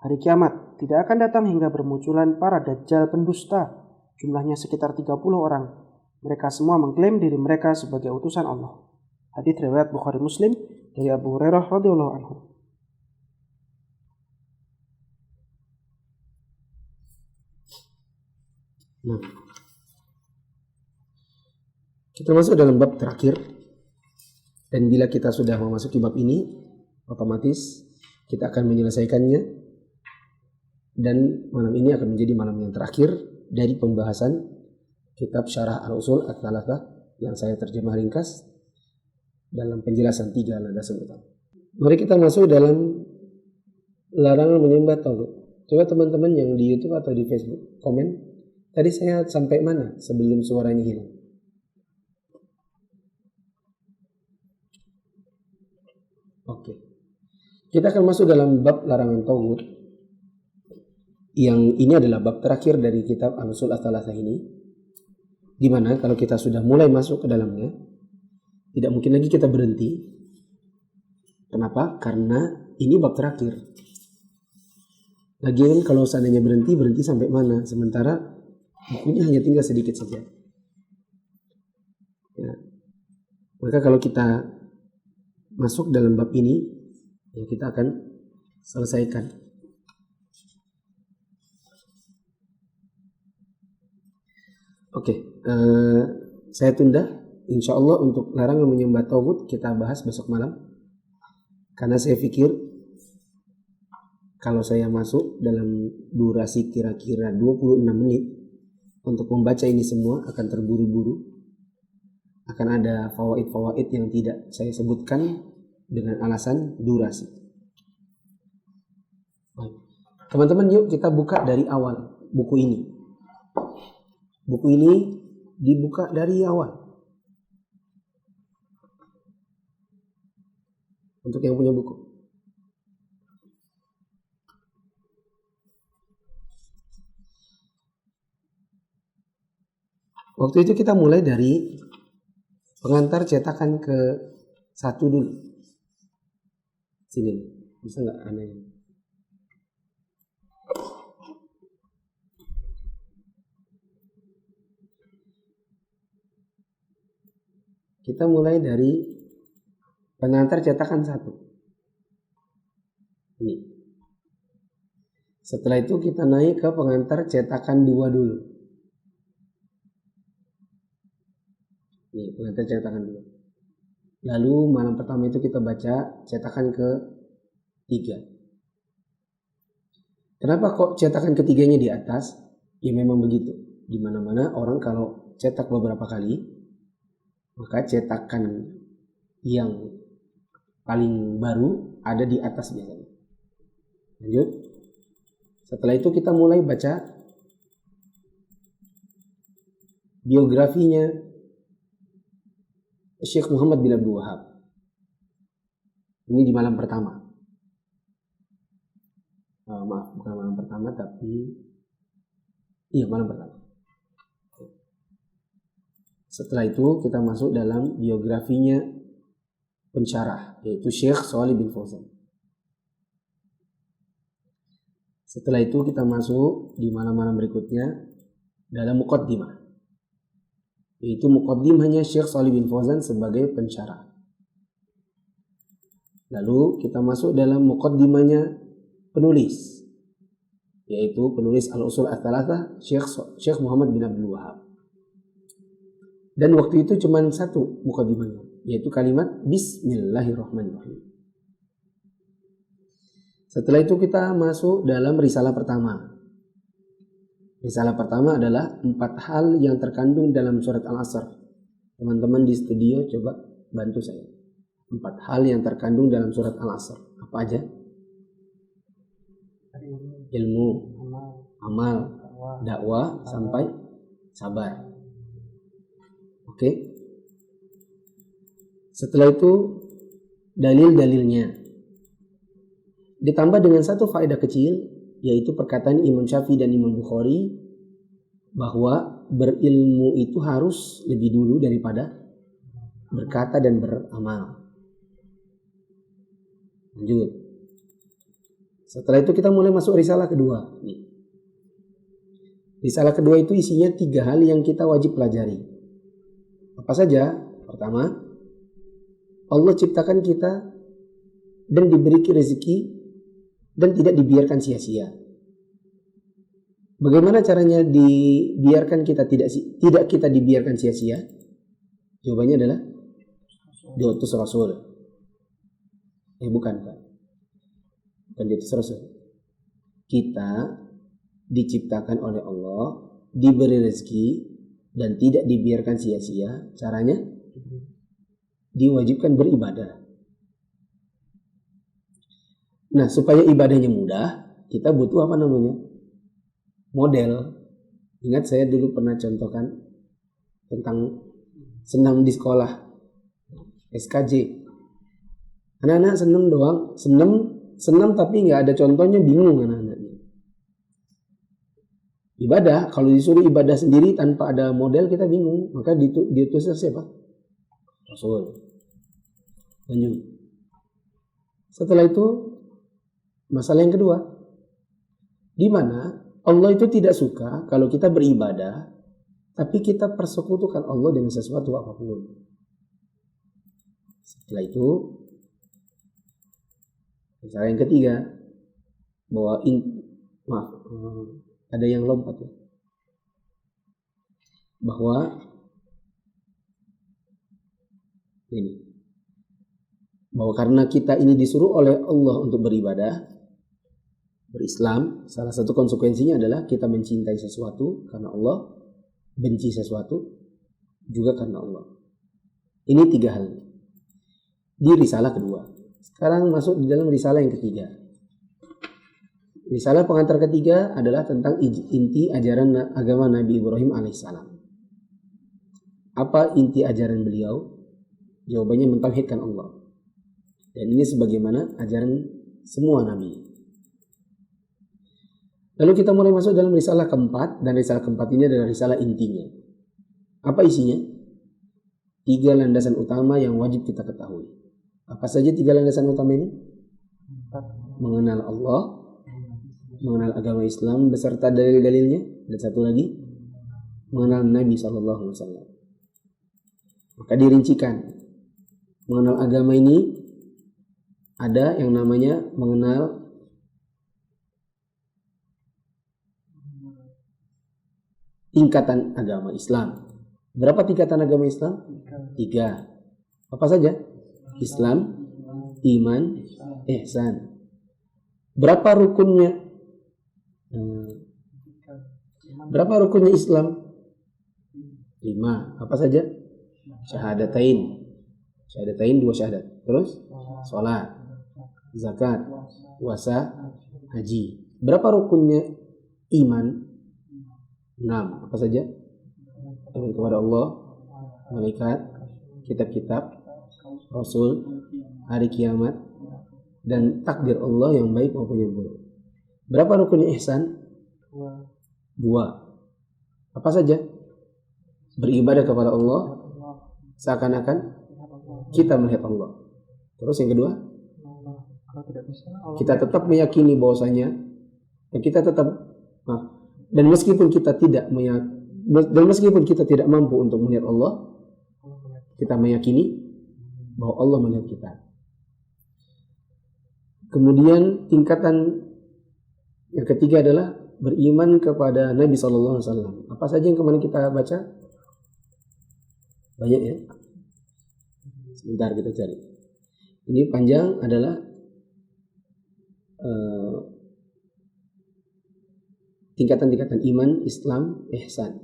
hari kiamat tidak akan datang hingga bermunculan para dajjal pendusta. Jumlahnya sekitar 30 orang. Mereka semua mengklaim diri mereka sebagai utusan Allah. Hadits riwayat Bukhari Muslim dari Abu Hurairah radhiyallahu anhu. Nah, kita masuk dalam bab terakhir, dan bila kita sudah memasuki bab ini, otomatis kita akan menyelesaikannya, dan malam ini akan menjadi malam yang terakhir dari pembahasan kitab Syarah Al-Usul Ats-Tsalatsah yang saya terjemah ringkas dalam penjelasan 3 landasan utama. Mari kita masuk dalam larangan menyembah tagut. Coba teman-teman yang di YouTube atau di Facebook komen, tadi saya sampai mana sebelum suaranya hilang? Oke. Kita akan masuk dalam bab larangan tagut. Yang ini adalah bab terakhir dari kitab Al-Usul Ats-Tsalatsah ini. Di mana kalau kita sudah mulai masuk ke dalamnya, tidak mungkin lagi kita berhenti. Kenapa? Karena ini bab terakhir. Lagian kalau seandainya berhenti sampai mana? Sementara bukunya hanya tinggal sedikit saja. Ya. Maka kalau kita masuk dalam bab ini, ya kita akan selesaikan. Oke, saya tunda. Insya Allah untuk larangan menyembah tagut kita bahas besok malam. Karena saya pikir kalau saya masuk dalam durasi kira-kira 26 menit untuk membaca ini semua akan terburu-buru. Akan ada fawaid-fawaid yang tidak saya sebutkan dengan alasan durasi. Teman-teman, yuk kita buka dari awal buku ini. Buku ini dibuka dari awal. Untuk yang punya buku. Waktu itu kita mulai dari pengantar cetakan ke 1 dulu. Sini, bisa nggak aneh? Kita mulai dari pengantar cetakan 1. Ini. Setelah itu kita naik ke pengantar cetakan 2 dulu. Ini pengantar cetakan 2. Lalu malam pertama itu kita baca cetakan ke 3. Kenapa kok cetakan ketiganya di atas? Ya memang begitu. Di mana-mana orang kalau cetak beberapa kali, maka cetakan yang paling baru ada di atas biasanya. Lanjut. Setelah itu kita mulai baca biografinya Syekh Muhammad bin Abdul Wahab. Ini di malam pertama. Maaf, bukan malam pertama, tapi iya malam pertama. Setelah itu kita masuk dalam biografinya pensyarah, yaitu Syekh Shalih bin Fauzan. Setelah itu kita masuk di malam-malam berikutnya dalam muqaddimah, yaitu muqaddimahnya Syekh Shalih bin Fauzan sebagai pensyarah. Lalu kita masuk dalam muqaddimahnya penulis, yaitu penulis Al-Usul Ats-Tsalatsah Syekh Muhammad bin Abdul Wahab. Dan waktu itu cuma 1 muqaddimahnya, yaitu kalimat Bismillahirrahmanirrahim. Setelah itu kita masuk dalam risalah pertama. Risalah pertama adalah 4 hal yang terkandung dalam surat Al-Asr. Teman-teman di studio coba bantu saya. 4 hal yang terkandung dalam surat Al-Asr. Apa aja? Ilmu, amal, dakwah, sampai sabar. Oke. Setelah itu dalil-dalilnya. Ditambah dengan satu faedah kecil, yaitu perkataan Imam Syafi'i dan Imam Bukhari bahwa berilmu itu harus lebih dulu daripada berkata dan beramal. Lanjut. Setelah itu kita mulai masuk risalah kedua. Risalah kedua itu isinya 3 hal yang kita wajib pelajari. Apa saja? Pertama, Allah ciptakan kita dan diberi rezeki dan tidak dibiarkan sia-sia. Bagaimana caranya dibiarkan kita tidak kita dibiarkan sia-sia? Jawabannya adalah diutus Rasul. Bukan Pak. Bukan diutus Rasul. Kita diciptakan oleh Allah, diberi rezeki dan tidak dibiarkan sia-sia. Caranya diwajibkan beribadah. Nah, supaya ibadahnya mudah, kita butuh apa namanya? Model. Ingat saya dulu pernah contohkan tentang senam di sekolah, SKJ. Anak-anak senam doang, senam tapi nggak ada contohnya, bingung anak-anaknya. Ibadah, kalau disuruh ibadah sendiri tanpa ada model kita bingung. Maka diutus siapa? Rasul. Lanjut. Setelah itu masalah yang kedua, di mana Allah itu tidak suka kalau kita beribadah tapi kita persekutukan Allah dengan sesuatu apapun. Setelah itu masalah yang ketiga, bahwa ada yang lompat ya. Bahwa karena kita ini disuruh oleh Allah untuk beribadah, berislam, salah satu konsekuensinya adalah kita mencintai sesuatu karena Allah, benci sesuatu juga karena Allah. Ini 3 hal di risalah kedua. Sekarang masuk di dalam risalah yang ketiga. Risalah pengantar ketiga adalah tentang inti ajaran agama Nabi Ibrahim alaihissalam. Apa inti ajaran beliau? Jawabannya mentauhidkan Allah. Dan ini sebagaimana ajaran semua nabi. Lalu kita mulai masuk dalam risalah keempat, dan risalah keempat ini adalah risalah intinya. Apa isinya? 3 landasan utama yang wajib kita ketahui. Apa saja 3 landasan utama ini? Mengenal Allah, mengenal agama Islam beserta dalil-dalilnya, dan satu lagi mengenal Nabi SAW. Maka dirincikan. Mengenal agama ini ada yang namanya mengenal tingkatan agama Islam. Berapa tingkatan agama Islam? 3. Apa saja? Islam, iman, ihsan. Berapa rukunnya? Berapa rukunnya Islam? 5. Apa saja? Syahadatain. Syahadatain 2 syahadat. Terus salat, zakat, puasa, haji. Berapa rukunnya iman? 6. Apa saja? Iman kepada Allah, malaikat, kitab-kitab, Rasul, hari kiamat, dan takdir Allah yang baik maupun yang buruk. Berapa rukunnya ihsan? 2. Apa saja? Beribadah kepada Allah seakan-akan kita melihat Allah. Terus yang kedua, kita tetap meyakini bahwasanya kita tetap dan meskipun kita tidak mampu untuk melihat Allah, kita meyakini bahwa Allah melihat kita. Kemudian tingkatan yang ketiga adalah beriman kepada Nabi SAW. Apa saja yang kemarin kita baca? Banyak ya. Sebentar kita cari. Ini panjang, adalah tingkatan-tingkatan iman, Islam, ihsan.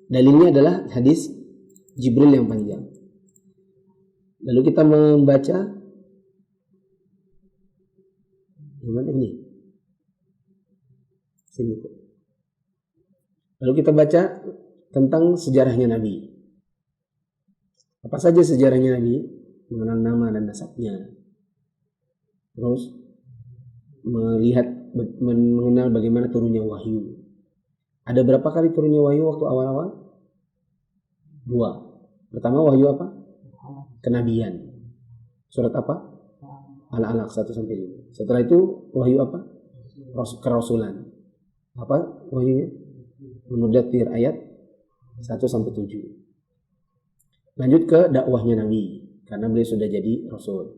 Dalilnya adalah hadis Jibril yang panjang. Lalu kita membaca gimana ini? Sini. Lalu kita baca tentang sejarahnya Nabi. Apa saja sejarahnya Nabi, mengenal nama dan nasabnya. Terus mengenal bagaimana turunnya wahyu. Ada berapa kali turunnya wahyu waktu awal-awal? 2. Pertama wahyu apa? Kenabian. Surat apa? Al-Alaq 1-5. Setelah itu wahyu apa? Kerasulan. Apa wahyunya? Mudaththir ayat 1-7. Lanjut ke dakwahnya Nabi, karena beliau sudah jadi rasul.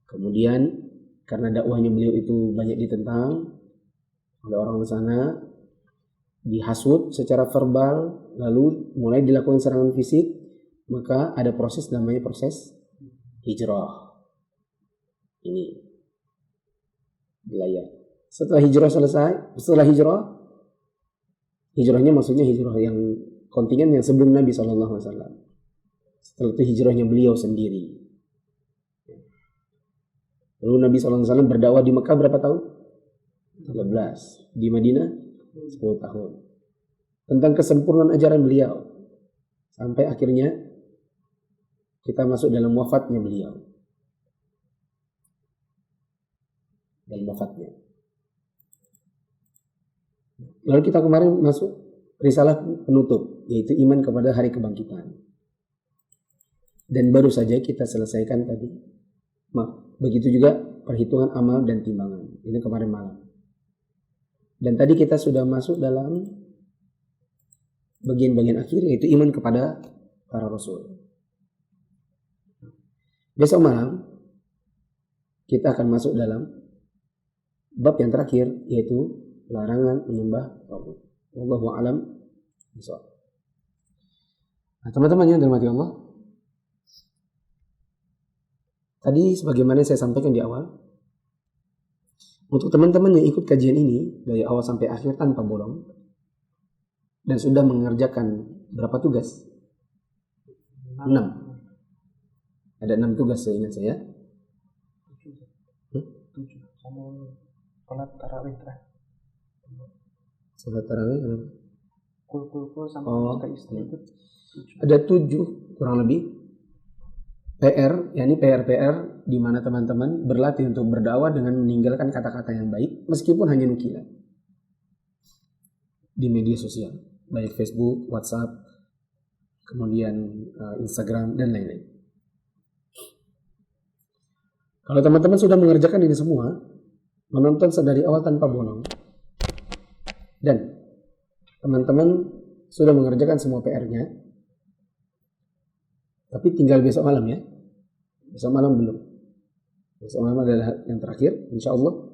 Kemudian karena dakwahnya beliau itu banyak ditentang oleh orang di sana, dihasut secara verbal, lalu mulai dilakukan serangan fisik, maka ada proses namanya proses hijrah. Ini wilayah. Setelah hijrahnya maksudnya hijrah yang kontingen yang sebelum Nabi SAW. Setelah itu hijrahnya beliau sendiri. Lalu Nabi SAW berdakwah di Mekah berapa tahun? 13. Di Madinah 10 tahun. Tentang kesempurnaan ajaran beliau. Sampai akhirnya kita masuk dalam wafatnya beliau. Dalam wafatnya. Lalu kita kemarin masuk risalah penutup, yaitu iman kepada hari kebangkitan. Dan baru saja kita selesaikan tadi. Begitu juga perhitungan amal dan timbangan. Ini kemarin malam. Dan tadi kita sudah masuk dalam bagian-bagian akhir, yaitu iman kepada para rasul. Besok malam kita akan masuk dalam bab yang terakhir, yaitu larangan menyembah tagut. Wallahu a'lam bishawab. Nah, teman-teman yang dirahmati Allah, tadi sebagaimana saya sampaikan di awal, untuk teman-teman yang ikut kajian ini dari awal sampai akhir tanpa bolong dan sudah mengerjakan berapa tugas? 6. Ada 6 tugas seingat saya. 7 sama sholat tarawih terakhir. Sholat tarawih kenapa? Kul sama istri itu 7. Ada 7 kurang lebih. PR, yakni PR di mana teman-teman berlatih untuk berdakwah dengan meninggalkan kata-kata yang baik meskipun hanya nukilan di media sosial, baik Facebook, WhatsApp, kemudian Instagram dan lain-lain. Kalau teman-teman sudah mengerjakan ini semua, menonton dari awal tanpa bolong, dan teman-teman sudah mengerjakan semua PR-nya, tapi tinggal besok malam ya. Besok malam belum. Besok malam adalah yang terakhir, insya Allah.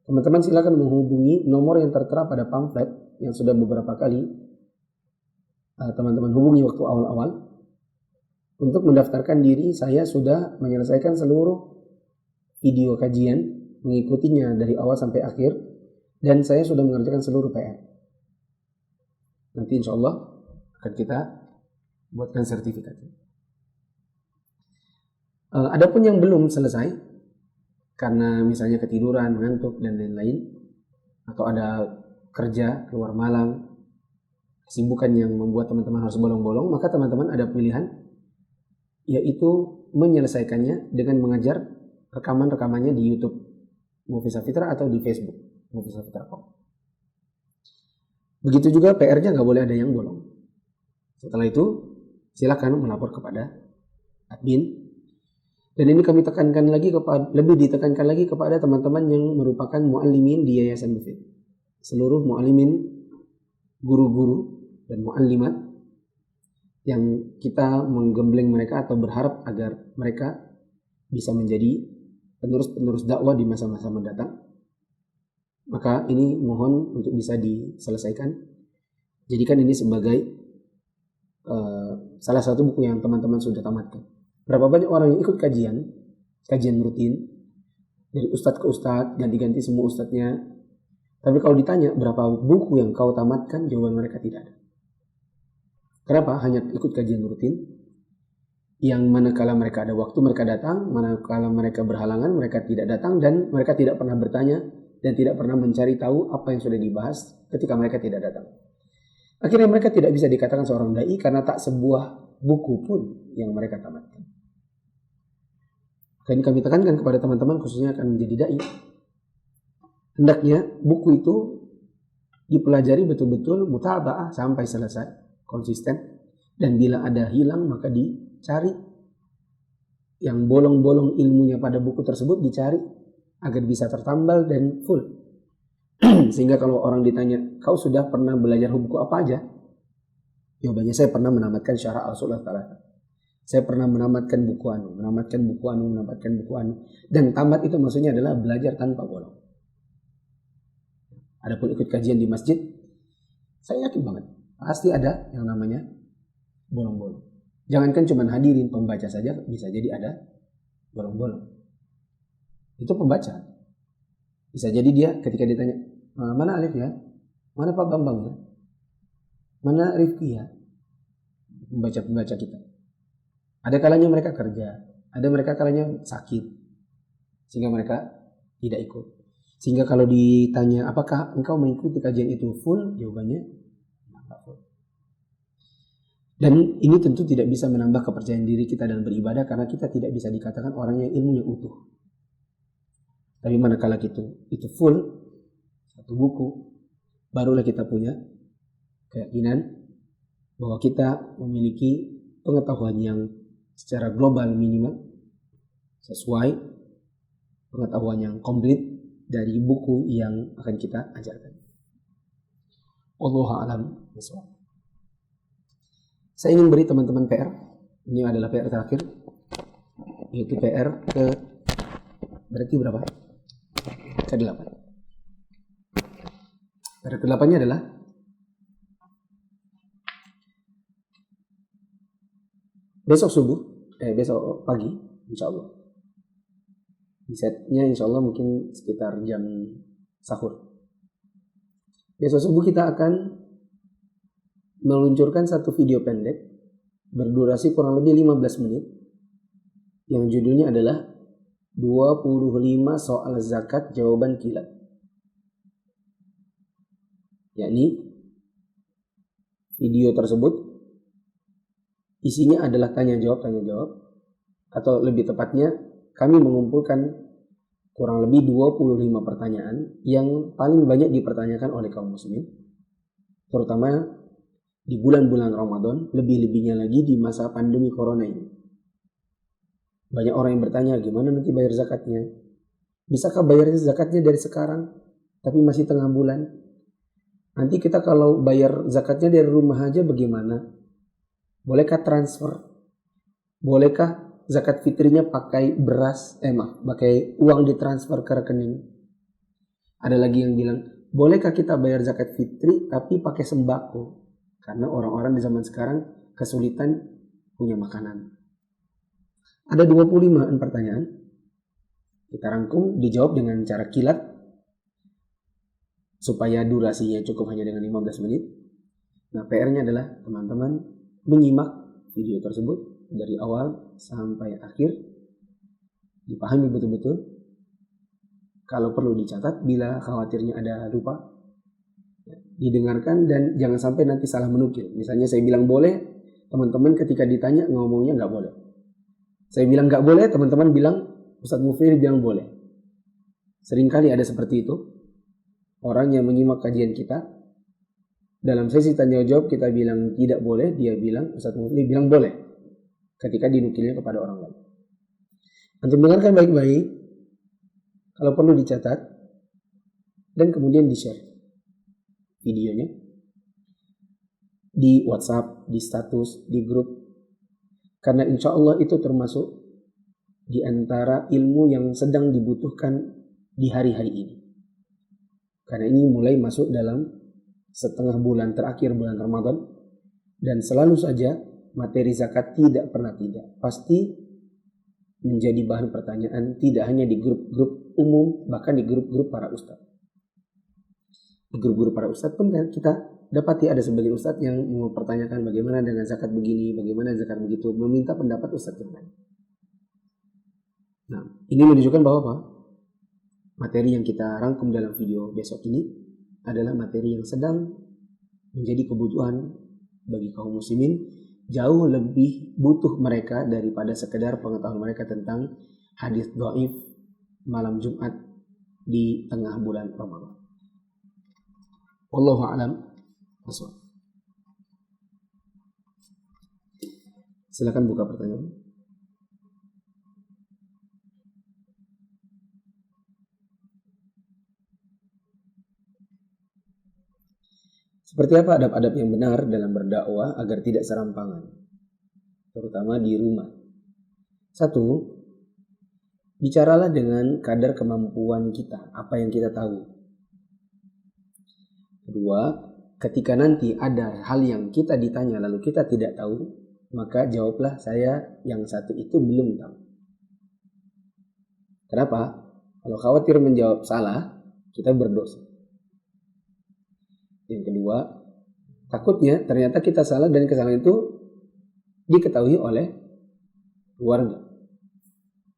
Teman-teman silakan menghubungi nomor yang tertera pada pamflet yang sudah beberapa kali teman-teman hubungi waktu awal-awal untuk mendaftarkan diri. Saya sudah menyelesaikan seluruh video kajian, mengikutinya dari awal sampai akhir, dan saya sudah mengerjakan seluruh PR. Nanti insya Allah akan kita buatkan sertifikatnya. Adapun yang belum selesai karena misalnya ketiduran, ngantuk dan lain-lain, atau ada kerja keluar malam, kesibukan yang membuat teman-teman harus bolong-bolong, maka teman-teman ada pilihan, yaitu menyelesaikannya dengan mengajar rekaman-rekamannya di YouTube Mufisa Fitra atau di Facebook Mufisa Fitra.com. Begitu juga PR-nya nggak boleh ada yang bolong. Setelah itu silakan melapor kepada admin. Dan ini kami tekankan lagi lebih ditekankan lagi kepada teman-teman yang merupakan muallimin di Yayasan Mufid. Seluruh muallimin, guru-guru dan muallimat yang kita menggembleng mereka atau berharap agar mereka bisa menjadi penerus-penerus dakwah di masa-masa mendatang. Maka ini mohon untuk bisa diselesaikan. Jadikan ini sebagai salah satu buku yang teman-teman sudah tamatkan. Berapa banyak orang yang ikut kajian rutin, dari ustadz ke ustadz, ganti-ganti semua ustadznya. Tapi kalau ditanya berapa buku yang kau tamatkan, jawaban mereka tidak ada. Kenapa? Hanya ikut kajian rutin, yang manakala mereka ada waktu mereka datang, manakala mereka berhalangan mereka tidak datang, dan mereka tidak pernah bertanya dan tidak pernah mencari tahu apa yang sudah dibahas ketika mereka tidak datang. Akhirnya mereka tidak bisa dikatakan seorang dai karena tak sebuah buku pun yang mereka tamatkan. Dan kami tekankan kepada teman-teman khususnya akan menjadi dai, hendaknya buku itu dipelajari betul-betul mutaba'ah sampai selesai, konsisten, dan bila ada hilang maka dicari. Yang bolong-bolong ilmunya pada buku tersebut dicari agar bisa tertambal dan full. Sehingga kalau orang ditanya, kau sudah pernah belajar buku apa aja? Jawabannya, saya pernah menamatkan Syarah Al-Usul Ats-Tsalatsah. Saya pernah menamatkan buku menamatkan buku anu. Dan tamat itu maksudnya adalah belajar tanpa bolong. Adapun ikut kajian di masjid, saya yakin banget pasti ada yang namanya bolong-bolong. Jangankan cuma hadirin pembaca saja, bisa jadi ada bolong-bolong. Itu pembaca. Bisa jadi dia ketika ditanya, mana Alif ya? Mana Pak Bambang ya? Mana Rifki ya? Pembaca-pembaca kita. Ada kalanya mereka kerja, ada mereka kalanya sakit, sehingga mereka tidak ikut. Sehingga kalau ditanya, apakah engkau mengikuti kajian itu full? Jawabannya, tidak full. Dan ini tentu tidak bisa menambah kepercayaan diri kita dalam beribadah, karena kita tidak bisa dikatakan orang yang ilmunya utuh. Tapi manakala itu full, satu buku, barulah kita punya keyakinan bahwa kita memiliki pengetahuan yang secara global minimal, sesuai pengetahuan yang komplit dari buku yang akan kita ajarkan. Wallahu a'lam bishawab. Saya ingin beri teman-teman PR. Ini adalah PR terakhir, yaitu PR berarti berapa? Ke-8. PR ke-8-nya adalah besok pagi, insya Allah. Di setnya insya Allah mungkin sekitar jam sahur. Besok subuh kita akan meluncurkan satu video pendek berdurasi kurang lebih 15 menit yang judulnya adalah 25 soal zakat jawaban kilat. Yakni video tersebut isinya adalah tanya jawab, atau lebih tepatnya kami mengumpulkan kurang lebih 25 pertanyaan yang paling banyak dipertanyakan oleh kaum muslimin, terutama di bulan-bulan Ramadan, lebih-lebihnya lagi di masa pandemi corona ini. Banyak orang yang bertanya, gimana nanti bayar zakatnya? Bisakah bayar zakatnya dari sekarang, tapi masih tengah bulan? Nanti kita kalau bayar zakatnya dari rumah aja bagaimana? Bolehkah transfer? Bolehkah zakat fitrinya pakai pakai uang ditransfer ke rekening? Ada lagi yang bilang, bolehkah kita bayar zakat fitri tapi pakai sembako? Karena orang-orang di zaman sekarang kesulitan punya makanan. Ada 25 pertanyaan. Kita rangkum, dijawab dengan cara kilat supaya durasinya cukup hanya dengan 15 menit. Nah, PR-nya adalah teman-teman menyimak video tersebut dari awal sampai akhir, dipahami betul-betul. Kalau perlu dicatat, bila khawatirnya ada lupa, didengarkan dan jangan sampai nanti salah menukil. Misalnya saya bilang boleh, teman-teman ketika ditanya ngomongnya nggak boleh. Saya bilang nggak boleh, teman-teman bilang Ustadz Mufli bilang boleh. Seringkali ada seperti itu. Orang yang menyimak kajian kita, dalam sesi tanya jawab kita bilang tidak boleh, dia bilang Ustadz Mufli bilang boleh ketika dinukilnya kepada orang lain. Untuk mendengarkan baik-baik, kalau perlu dicatat dan kemudian di-share videonya di WhatsApp, di status, di grup, karena insya Allah itu termasuk di antara ilmu yang sedang dibutuhkan di hari-hari ini. Karena ini mulai masuk dalam setengah bulan terakhir bulan Ramadan, dan selalu saja materi zakat tidak pernah tidak pasti menjadi bahan pertanyaan, tidak hanya di grup-grup umum, bahkan di grup-grup para ustadz. Di grup-grup para ustadz pun kita dapati ada sebagian ustadz yang mempertanyakan bagaimana dengan zakat begini, bagaimana zakat begitu, meminta pendapat ustadz yang lain. Nah, ini menunjukkan bahwa apa? Materi yang kita rangkum dalam video besok ini adalah materi yang sedang menjadi kebutuhan bagi kaum muslimin jauh lebih butuh mereka daripada sekedar pengetahuan mereka tentang hadis dhaif malam Jumat di tengah bulan Ramadan. Wallahu a'lam bishawab. Silakan buka pertanyaan. Seperti apa adab-adab yang benar dalam berdakwah agar tidak serampangan, terutama di rumah? 1. Bicaralah dengan kadar kemampuan kita, apa yang kita tahu. 2. Ketika nanti ada hal yang kita ditanya lalu kita tidak tahu, maka jawablah saya yang satu itu belum tahu. Kenapa? Kalau khawatir menjawab salah, kita berdosa. Yang kedua, takutnya ternyata kita salah dan kesalahan itu diketahui oleh keluarga.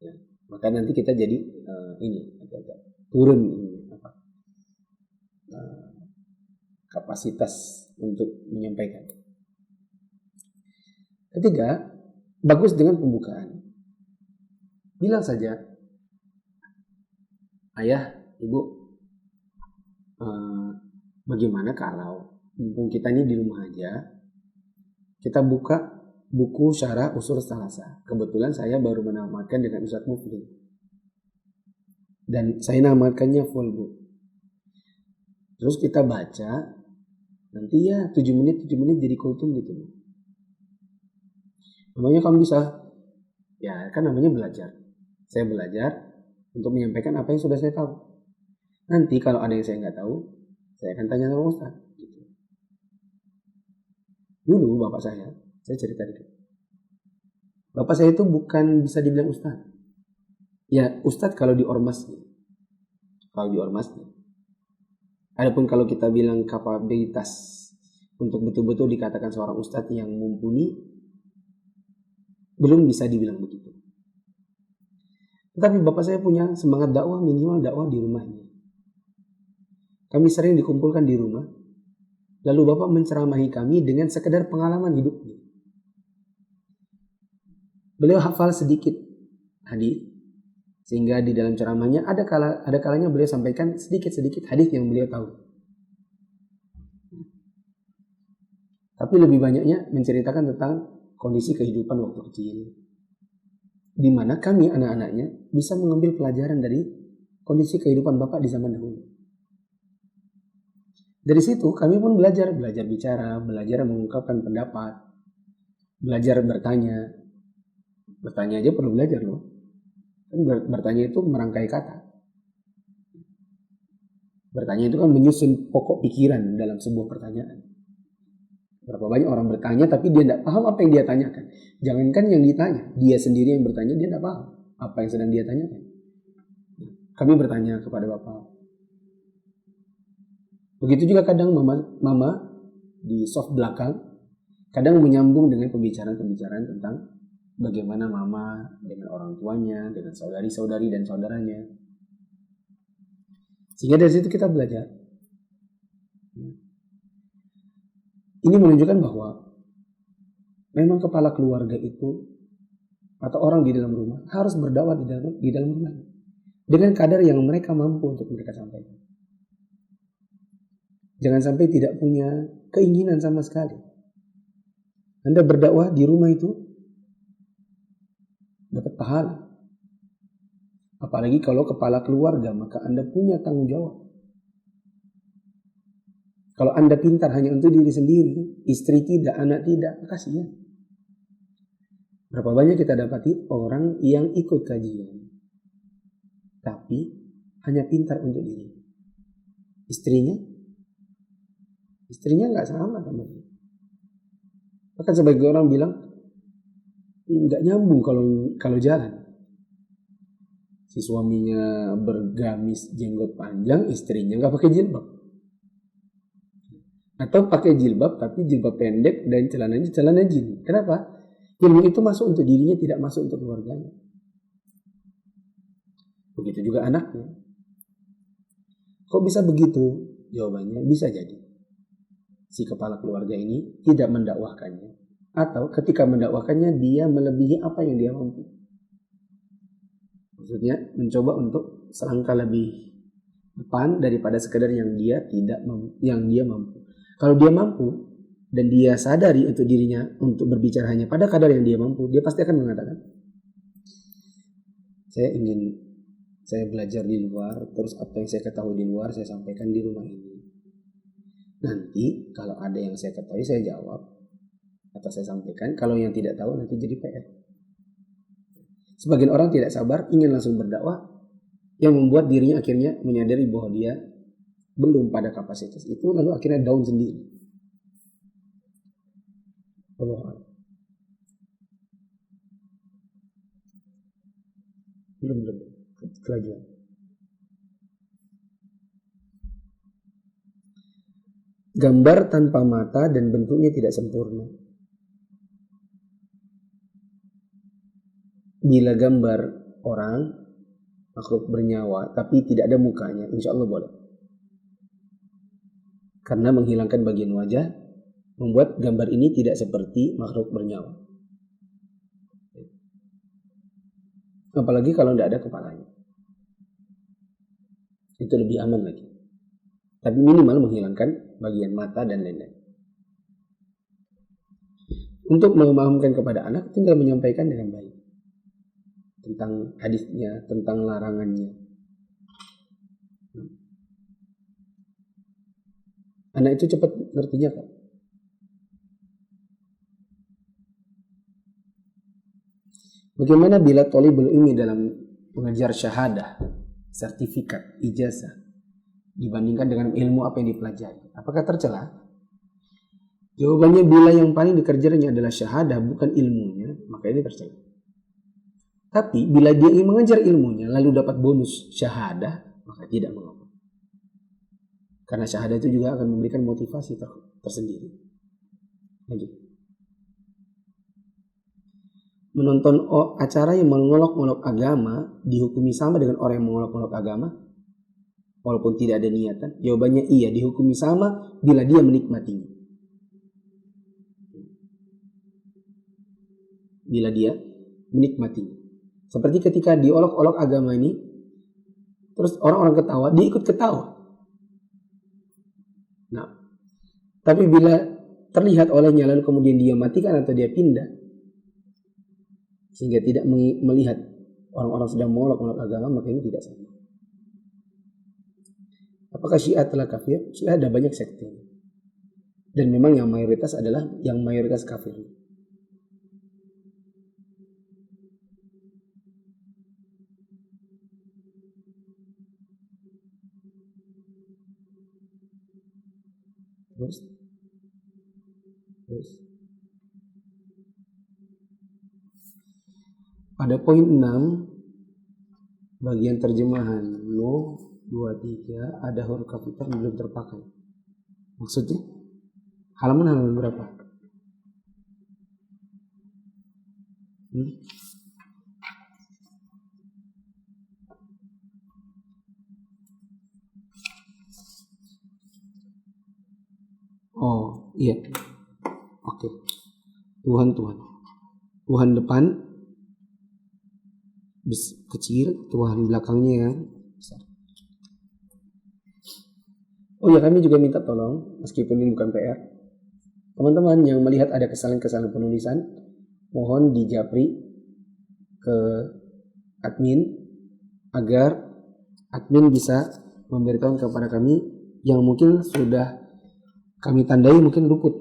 Ya, maka nanti kita jadi turun kapasitas untuk menyampaikan. Ketiga, bagus dengan pembukaan. Bilang saja, ayah, ibu, bagaimana kalau mumpung kita ini di rumah aja, kita buka buku Syarah Ushul Tsalatsa. Kebetulan saya baru menamatkan dengan Ustaz Mufli. Dan saya namakannya full book. Terus kita baca, nanti ya 7 menit jadi kultum gitu. Namanya kamu bisa, ya kan namanya belajar. Saya belajar untuk menyampaikan apa yang sudah saya tahu. Nanti kalau ada yang saya nggak tahu, saya akan tanya sama Ustaz. Gitu. Dulu bapak saya cerita dikit. Bapak saya itu bukan bisa dibilang Ustaz. Ya Ustaz kalau di ormasnya. Adapun kalau kita bilang kapabilitas untuk betul-betul dikatakan seorang Ustaz yang mumpuni, belum bisa dibilang begitu. Tetapi bapak saya punya semangat dakwah, minimal dakwah di rumahnya. Kami sering dikumpulkan di rumah, lalu bapak menceramahi kami dengan sekedar pengalaman hidupnya. Beliau hafal sedikit hadis, sehingga di dalam ceramahnya ada kalanya beliau sampaikan sedikit-sedikit hadis yang beliau tahu. Tapi lebih banyaknya menceritakan tentang kondisi kehidupan waktu kecil, di mana kami anak-anaknya bisa mengambil pelajaran dari kondisi kehidupan bapak di zaman dahulu. Dari situ kami pun belajar bicara, belajar mengungkapkan pendapat, belajar bertanya. Bertanya aja perlu belajar loh. Kan bertanya itu merangkai kata. Bertanya itu kan menyusun pokok pikiran dalam sebuah pertanyaan. Berapa banyak orang bertanya tapi dia tidak paham apa yang dia tanyakan. Jangankan yang ditanya, dia sendiri yang bertanya dia tidak paham apa yang sedang dia tanyakan. Kami bertanya kepada bapak. Begitu juga kadang mama di soft belakang kadang menyambung dengan pembicaraan tentang bagaimana mama dengan orang tuanya, dengan saudari-saudari dan saudaranya. Sehingga dari situ kita belajar. Ini menunjukkan bahwa memang kepala keluarga itu atau orang di dalam rumah harus berdakwah di dalam rumah dengan kadar yang mereka mampu untuk mereka sampaikan. Jangan sampai tidak punya keinginan sama sekali. Anda berdakwah di rumah itu dapat pahala. Apalagi kalau kepala keluarga, maka Anda punya tanggung jawab. Kalau Anda pintar hanya untuk diri sendiri, istri tidak, anak tidak, kasihan. Berapa banyak kita dapati orang yang ikut kajian, tapi hanya pintar untuk diri. Istrinya nggak sama dia. Bahkan sebagian orang bilang nggak nyambung kalau jalan. Si suaminya bergamis jenggot panjang, istrinya nggak pakai jilbab. Atau pakai jilbab tapi jilbab pendek dan celananya celana jin. Kenapa? Ilmu itu masuk untuk dirinya, tidak masuk untuk keluarganya. Begitu juga anaknya. Kok bisa begitu? Jawabannya bisa jadi si kepala keluarga ini tidak mendakwahkannya Atau ketika mendakwakannya dia melebihi apa yang dia mampu. Maksudnya mencoba untuk selangkah lebih depan daripada sekedar yang dia mampu. Kalau dia mampu dan dia sadari untuk dirinya untuk berbicara hanya pada kadar yang dia mampu, dia pasti akan mengatakan, saya belajar di luar, terus apa yang saya ketahui di luar saya sampaikan di rumah ini. Nanti kalau ada yang saya ketahui saya jawab atau saya sampaikan, kalau yang tidak tahu nanti jadi PR. Sebagian orang tidak sabar, ingin langsung berdakwah, yang membuat dirinya akhirnya menyadari bahwa dia belum pada kapasitas itu, lalu akhirnya down sendiri. Allah. Belum kelajuan. Gambar tanpa mata dan bentuknya tidak sempurna. Bila gambar orang, makhluk bernyawa, tapi tidak ada mukanya, insya Allah boleh. Karena menghilangkan bagian wajah, membuat gambar ini tidak seperti makhluk bernyawa. Apalagi kalau tidak ada kepalanya. Itu lebih aman lagi. Tapi minimal menghilangkan bagian mata dan lain-lain. Untuk memahamkan kepada anak, tinggal menyampaikan dengan baik. Tentang hadisnya, tentang larangannya. Anak itu cepat ngertinya kok. Bagaimana bila thalibul ilmi dalam mengejar syahadah, sertifikat, ijazah, dibandingkan dengan ilmu apa yang dipelajari? Apakah tercela? Jawabannya, bila yang paling dikejarnya adalah syahadah, bukan ilmunya, maka ini tercela. Tapi bila dia ingin mengejar ilmunya lalu dapat bonus syahadah, maka tidak mengapa. Karena syahadah itu juga akan memberikan motivasi tersendiri. Lanjut. Menonton acara yang mengolok-olok agama dihukumi sama dengan orang yang mengolok-olok agama walaupun tidak ada niatan? Jawabannya iya, dihukumi sama bila dia menikmatinya. Bila dia menikmatinya. Seperti ketika diolok-olok agama ini, terus orang-orang ketawa, dia ikut ketawa. Nah, tapi bila terlihat olehnya lalu kemudian dia matikan atau dia pindah, sehingga tidak melihat orang-orang sedang mengolok-olok agama, maka ini tidak sama. Apakah Syiah telah kafir? Syiah ada banyak sekte. Dan memang yang mayoritas adalah yang mayoritas kafir. Terus. Pada poin 6 bagian terjemahan lo 23 ada huruf kapital yang belum terpakai. Maksudnya halaman berapa? Oh iya, oke. Tuhan depan kecil, Tuhan belakangnya yang besar. Oh ya, kami juga minta tolong, meskipun ini bukan PR, teman-teman yang melihat ada kesalahan-kesalahan penulisan, mohon dijapri ke admin agar admin bisa memberitahu kepada kami yang mungkin sudah kami tandai mungkin luput,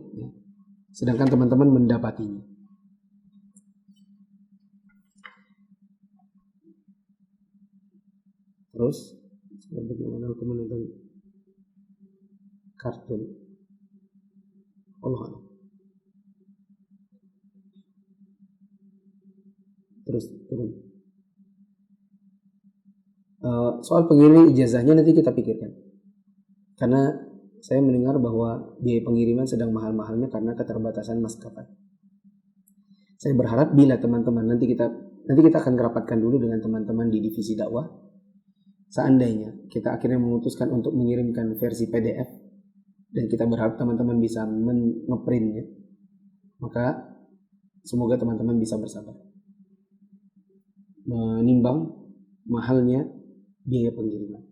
sedangkan teman-teman mendapatinya. Terus bagaimana hukum menonton kartun? Allah. Terus turun. Soal pengirim ijazahnya nanti kita pikirkan. Karena saya mendengar bahwa biaya pengiriman sedang mahal-mahalnya karena keterbatasan maskapai. Saya berharap bila teman-teman nanti kita akan rapatkan dulu dengan teman-teman di divisi dakwah. Seandainya kita akhirnya memutuskan untuk mengirimkan versi PDF dan kita berharap teman-teman bisa ngeprintnya, maka semoga teman-teman bisa bersabar menimbang mahalnya biaya pengiriman.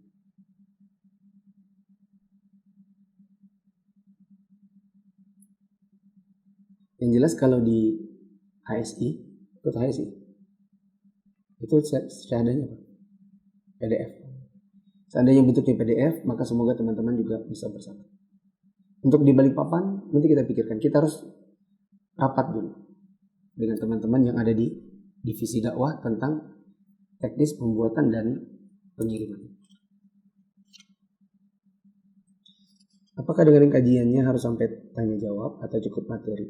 Yang jelas kalau di HSI, ikut HSI, itu seadanya apa? PDF. Seandainya bentuknya PDF, maka semoga teman-teman juga bisa bersabar. Untuk di Balikpapan, nanti kita pikirkan. Kita harus rapat dulu dengan teman-teman yang ada di divisi dakwah tentang teknis pembuatan dan pengiriman. Apakah dengan kajiannya harus sampai tanya jawab atau cukup materi?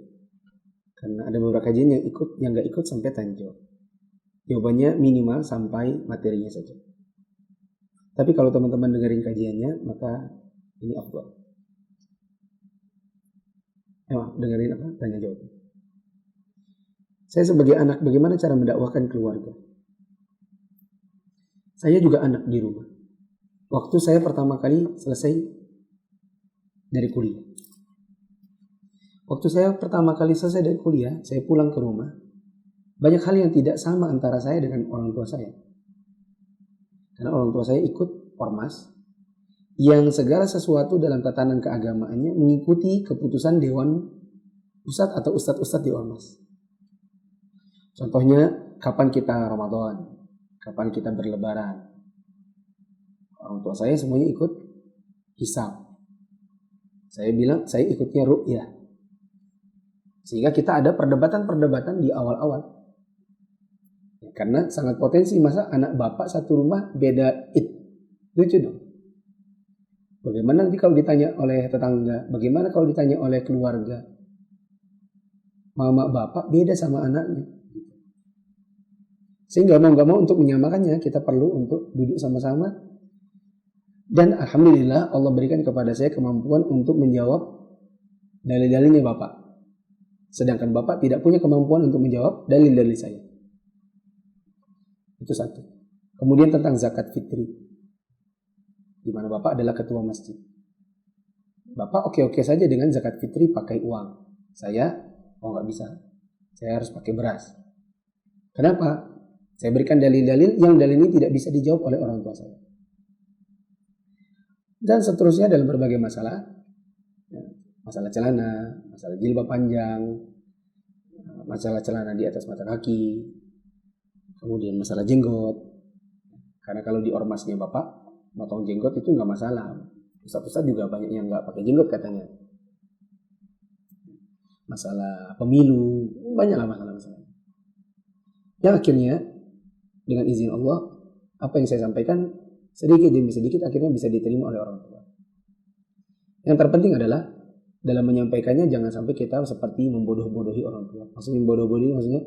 Karena ada beberapa kajian yang nggak ikut sampai tanya jawab. Jawabannya minimal sampai materinya saja. Tapi kalau teman-teman dengerin kajiannya, maka ini afdal. Dengerin apa? Tanya jawab. Saya sebagai anak, bagaimana cara mendakwahkan keluarga? Saya juga anak di rumah. Waktu saya pertama kali selesai dari kuliah. Waktu saya pertama kali selesai dari kuliah, saya pulang ke rumah. Banyak hal yang tidak sama antara saya dengan orang tua saya. Karena orang tua saya ikut ormas yang segala sesuatu dalam tatanan keagamaannya mengikuti keputusan Dewan Ustadz atau Ustadz-Ustadz di ormas. Contohnya, kapan kita Ramadan, kapan kita berlebaran. Orang tua saya semuanya ikut hisab. Saya bilang, saya ikutnya ru'yah. Sehingga kita ada perdebatan-perdebatan di awal-awal. Ya, karena sangat potensi, masa anak bapak satu rumah beda lucu dong. Bagaimana nanti kalau ditanya oleh tetangga, bagaimana kalau ditanya oleh keluarga, mama bapak beda sama anaknya. Sehingga mau gak mau untuk menyamakannya, kita perlu untuk duduk sama-sama. Dan alhamdulillah Allah berikan kepada saya kemampuan untuk menjawab dalil-dalilnya bapak. Sedangkan bapak tidak punya kemampuan untuk menjawab dalil-dalil saya. Itu satu. Kemudian tentang zakat fitri. Di mana bapak adalah ketua masjid. Bapak oke-oke saja dengan zakat fitri pakai uang. Saya, nggak bisa. Saya harus pakai beras. Kenapa? Saya berikan dalil-dalil yang dalil ini tidak bisa dijawab oleh orang tua saya. Dan seterusnya dalam berbagai masalah. Masalah celana, masalah jilbab panjang, masalah celana di atas mata kaki, kemudian masalah jenggot. Karena kalau di ormasnya bapak, motong jenggot itu nggak masalah. Ustadz juga banyak yang nggak pakai jenggot katanya. Masalah pemilu, banyaklah masalah-masalah. Yang akhirnya dengan izin Allah, apa yang saya sampaikan sedikit demi sedikit akhirnya bisa diterima oleh orang tua. Yang terpenting adalah dalam menyampaikannya jangan sampai kita seperti membodoh-bodohi orang tua. Maksudnya membodoh-bodohi maksudnya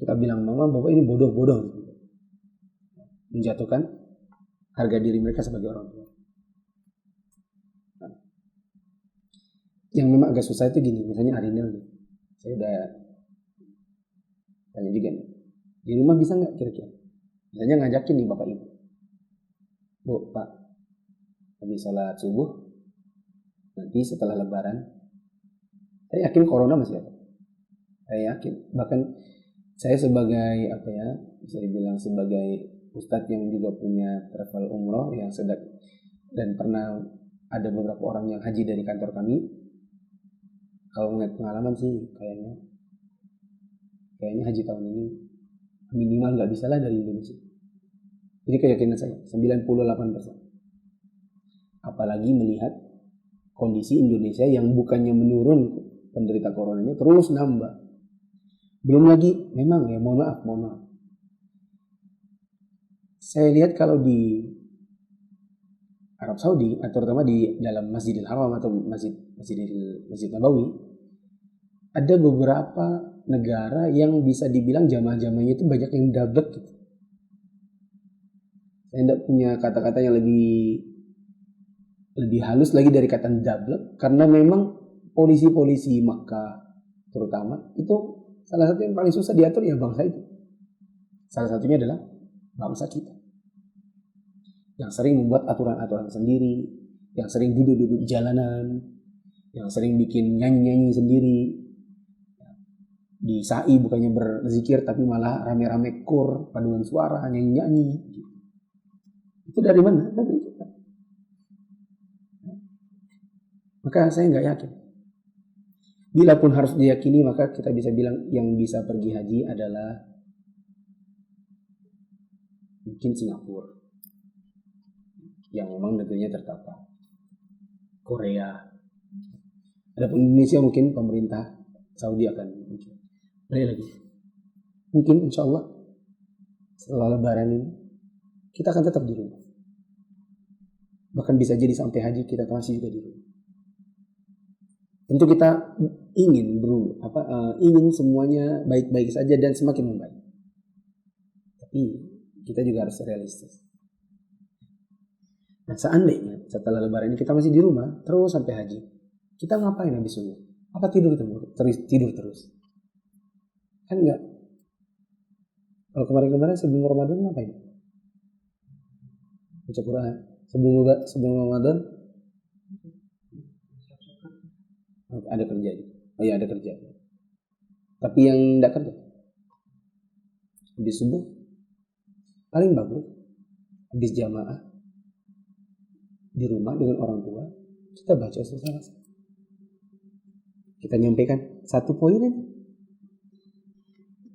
kita bilang mama bapak ini bodoh-bodoh gitu. Menjatuhkan harga diri mereka sebagai orang tua. Nah, yang memang agak susah itu gini, misalnya Arinel nih. Saya udah tanya juga nih. Di rumah bisa nggak kira-kira? Misalnya ngajakin nih bapak ibu. Bu, Pak, habis sholat subuh nanti setelah lebaran, saya yakin corona masih ada. Saya yakin. Bahkan saya sebagai bisa dibilang sebagai ustadz yang juga punya travel umroh yang sedang dan pernah ada beberapa orang yang haji dari kantor kami. Kalau ngeliat pengalaman sih kayaknya haji tahun ini minimal nggak bisa lah dari Indonesia. Jadi keyakinan saya 98%. Apalagi melihat kondisi Indonesia yang bukannya menurun penderita coronanya terus nambah. Belum lagi memang ya mohon maaf. Saya lihat kalau di Arab Saudi atau terutama di dalam Masjidil Haram atau Masjid Nabawi ada beberapa negara yang bisa dibilang jamaah-jamaahnya itu banyak yang dablek gitu. Saya tidak punya kata-kata yang lebih halus lagi dari kata dablek karena memang polisi-polisi Makkah terutama itu salah satu yang paling susah diatur ya bangsa itu. Salah satunya adalah bangsa kita yang sering membuat aturan-aturan sendiri, yang sering duduk-duduk jalanan, yang sering bikin nyanyi-nyanyi sendiri. di sa'i bukannya berzikir tapi malah rame-rame kur, paduan suara, nyanyi-nyanyi. Itu dari mana? Dari kita. Maka saya nggak yakin. Bila pun harus diyakini, maka kita bisa bilang yang bisa pergi haji adalah mungkin Singapura, yang memang negerinya tertata. Korea. Adapun Indonesia mungkin pemerintah Saudi akan mungkin. Lagi. Mungkin insya Allah setelah lebaran ini kita akan tetap di rumah. Bahkan bisa jadi sampai haji kita masih juga di rumah. Tentu kita ingin ingin semuanya baik-baik saja dan semakin membaik. Tapi kita juga harus realistis. Nah, seandainya setelah lebaran ini kita masih di rumah terus sampai haji, kita ngapain habis subuh? Apa tidur terus? Kan enggak. Kalau kemarin-kemarin sebelum Ramadan ngapain? Baca Quran. Sebelum Ramadan ada kerja. Oh iya, ada kerja. Tapi yang enggak kerja habis subuh paling bagus habis jamaah di rumah dengan orang tua, kita baca surat. Kita nyampaikan satu poin aja.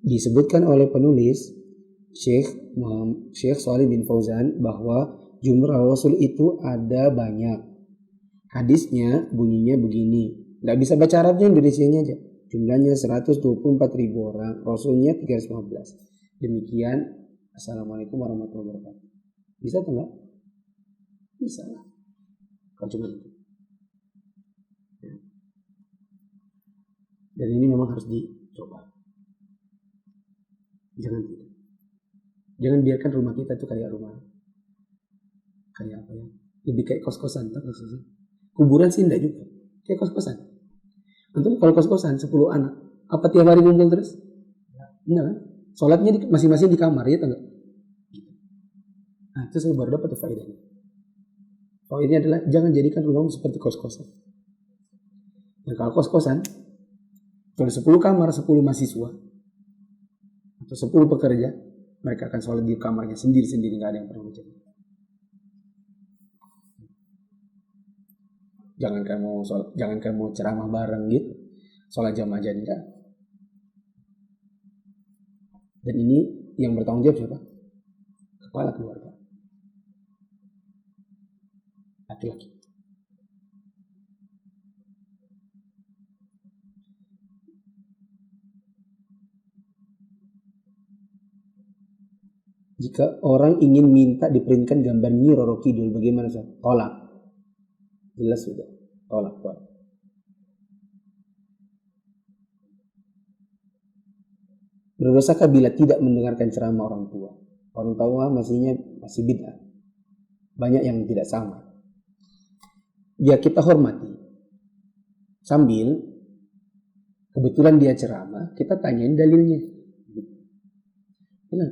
Disebutkan oleh penulis Syekh Shalih bin Fauzan bahwa jumrah Rasul itu ada banyak. Hadisnya bunyinya begini. Nggak bisa baca Arabnya, Indonesianya aja. Jumlahnya 124.000 orang, Rasulnya 315. Demikian. Assalamualaikum warahmatullahi wabarakatuh. Bisa atau enggak? Bisa lah. Kalau cuma itu. Dan ini memang harus dicoba. Jangan biarkan rumah kita tuh kayak apa ya? Lebih kayak kos-kosan, tak kos-kosan. Kuburan sih enggak juga. Kayak kos-kosan. Antum kalau kos-kosan 10 anak, apa tiap hari ngumpul terus? Enggak kan? Sholatnya masing-masing di kamar, ya enggak? Nah, itu saya baru dapat faedahnya. Faedahnya adalah jangan jadikan rumahmu seperti kos-kosan. Nah, kalau kos-kosan, kalau 10 kamar, 10 mahasiswa, atau 10 pekerja, mereka akan sholat di kamarnya sendiri-sendiri, nggak ada yang pernah menjadi. Jangan kamu ceramah bareng gitu, sholat jamaah jadi enggak. Dan ini yang bertanggung jawab siapa? Kepala keluarga, laki-laki. Jika orang ingin minta diperinkan gambar Nyi Roro Kidul, bagaimana Ustaz? Tolak. Jelas sudah. Tolak. Berdosakah bila tidak mendengarkan ceramah orang tua? Orang tua masih bid'ah. Banyak yang tidak sama. Ya kita hormati. Sambil kebetulan dia ceramah, kita tanyain dalilnya. Nah,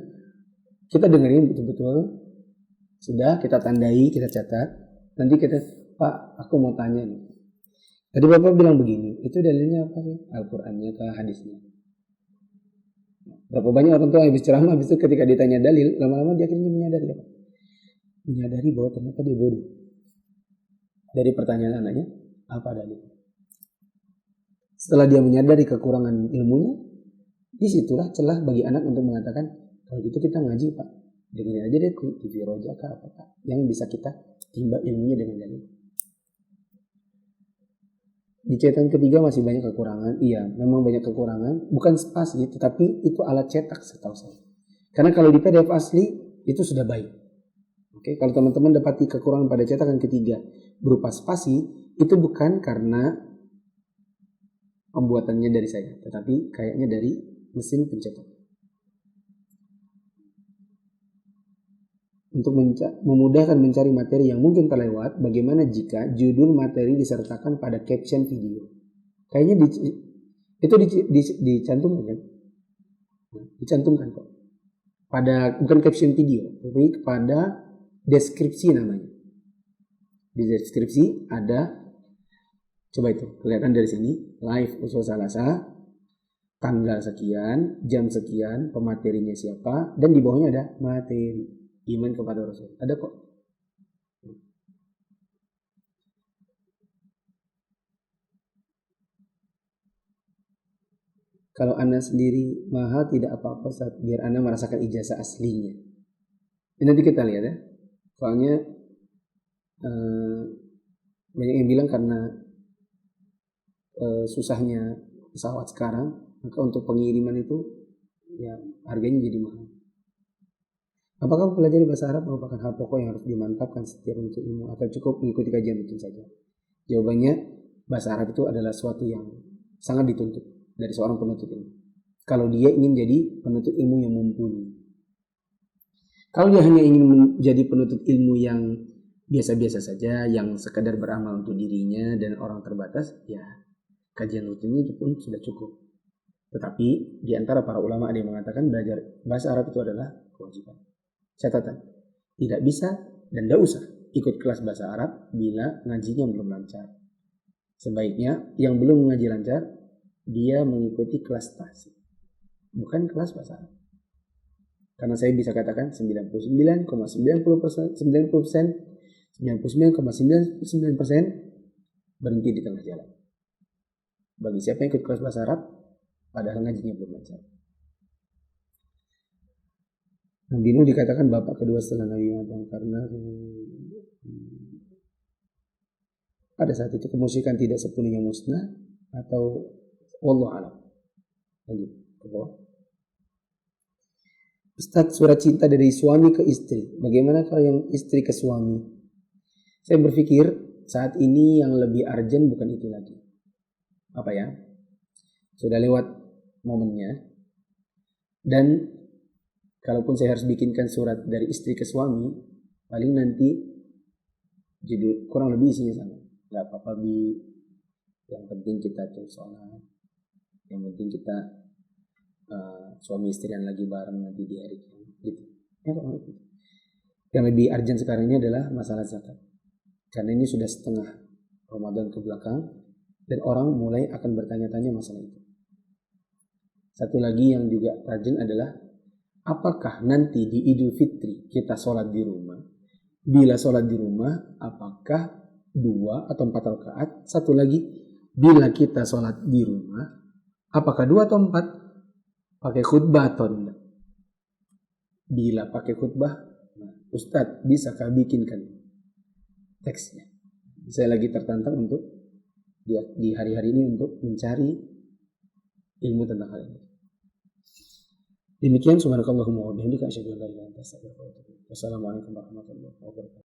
kita dengerin betul-betul. Sudah kita tandai, kita catat. Nanti kita, Pak, aku mau tanya nih. Tadi Bapak bilang begini, itu dalilnya apa sih? Al-Qur'annya ke hadisnya? Berapa banyak orang tua habis ceramah, habis itu ketika ditanya dalil, lama-lama dia akhirnya menyadari apa? Menyadari bahwa ternyata dia bodoh. Dari pertanyaan anaknya, apa dalil? Setelah dia menyadari kekurangan ilmunya, disitulah celah bagi anak untuk mengatakan, kalau gitu kita ngaji Pak, dengerin aja deh TV Roja kah apa Pak, yang bisa kita timba ilmunya dengan dalil. Di cetak ketiga masih banyak kekurangan. Iya, memang banyak kekurangan. Bukan spasi, tetapi itu alat cetak setahu saya. Karena kalau di PDF asli itu sudah baik. Oke, kalau teman-teman dapati kekurangan pada cetakan ketiga berupa spasi, itu bukan karena pembuatannya dari saya, tetapi kayaknya dari mesin pencetak. Untuk memudahkan mencari materi yang mungkin terlewat, bagaimana jika judul materi disertakan pada caption video? Kayaknya itu dicantumkan kan? Dicantumkan kok. Bukan caption video, tapi pada deskripsi namanya. Di deskripsi ada, coba itu kelihatan dari sini, live usul salasa, tanggal sekian, jam sekian, pematerinya siapa, dan di bawahnya ada materi iman kepada Rasul. Ada kok. Kalau Anda sendiri mahal tidak apa-apa saat biar Anda merasakan ijazah aslinya. Ini nanti kita lihat ya. Soalnya banyak yang bilang karena susahnya pesawat sekarang, maka untuk pengiriman itu ya harganya jadi mahal. Apakah mempelajari bahasa Arab merupakan hal pokok yang harus dimantapkan setiap untuk ilmu atau cukup mengikuti kajian rutin saja? Jawabannya, bahasa Arab itu adalah suatu yang sangat dituntut dari seorang penuntut ilmu. Kalau dia ingin jadi penuntut ilmu yang mumpuni. Kalau dia hanya ingin menjadi penuntut ilmu yang biasa-biasa saja, yang sekadar beramal untuk dirinya dan orang terbatas, ya kajian rutin itu pun sudah cukup. Tetapi di antara para ulama ada yang mengatakan belajar bahasa Arab itu adalah kewajiban. Catatan, tidak bisa dan tidak usah ikut kelas bahasa Arab bila ngajinya belum lancar. Sebaiknya yang belum mengaji lancar, dia mengikuti kelas tahsin, bukan kelas bahasa Arab. Karena saya bisa katakan 99,99% berhenti di tengah jalan. Bagi siapa yang ikut kelas bahasa Arab, padahal ngajinya belum lancar. Nabi Nuh dikatakan bapak kedua setelah Nabi Adam karena pada saat itu kemusyrikan tidak sepenuhnya musnah atau wallahu a'lam. Lanjut ke bawah. Ustaz, surat cinta dari suami ke istri. Bagaimana kalau yang istri ke suami? Saya berpikir saat ini yang lebih urgent bukan itu lagi. Apa ya? Sudah lewat momennya. Dan kalaupun saya harus bikinkan surat dari istri ke suami, paling nanti judul kurang lebih isinya sama. Gak apa-apa Bi, yang penting kita tuh sholat, yang penting kita suami istri yang lagi bareng nanti di hari kiamat gitu. Ya, yang lebih urgent sekarang ini adalah masalah zakat. Karena ini sudah setengah Ramadan ke belakang dan orang mulai akan bertanya-tanya masalah itu. Satu lagi yang juga urgent adalah apakah nanti di Idul Fitri kita sholat di rumah? Bila sholat di rumah, apakah 2 atau 4 rakaat? Satu lagi, bila kita sholat di rumah, apakah 2 atau 4? Pakai khutbah atau tidak? Bila pakai khutbah, Ustadz, bisakah bikinkan teksnya? Saya lagi tertantang untuk di hari-hari ini untuk mencari ilmu tentang hal ini. Demikian subhanakallahumma wa bihamdika asyhadu an la ilaha illa anta astaghfiruka wa atubu ilaik. Wassalamualaikum warahmatullahi wabarakatuh.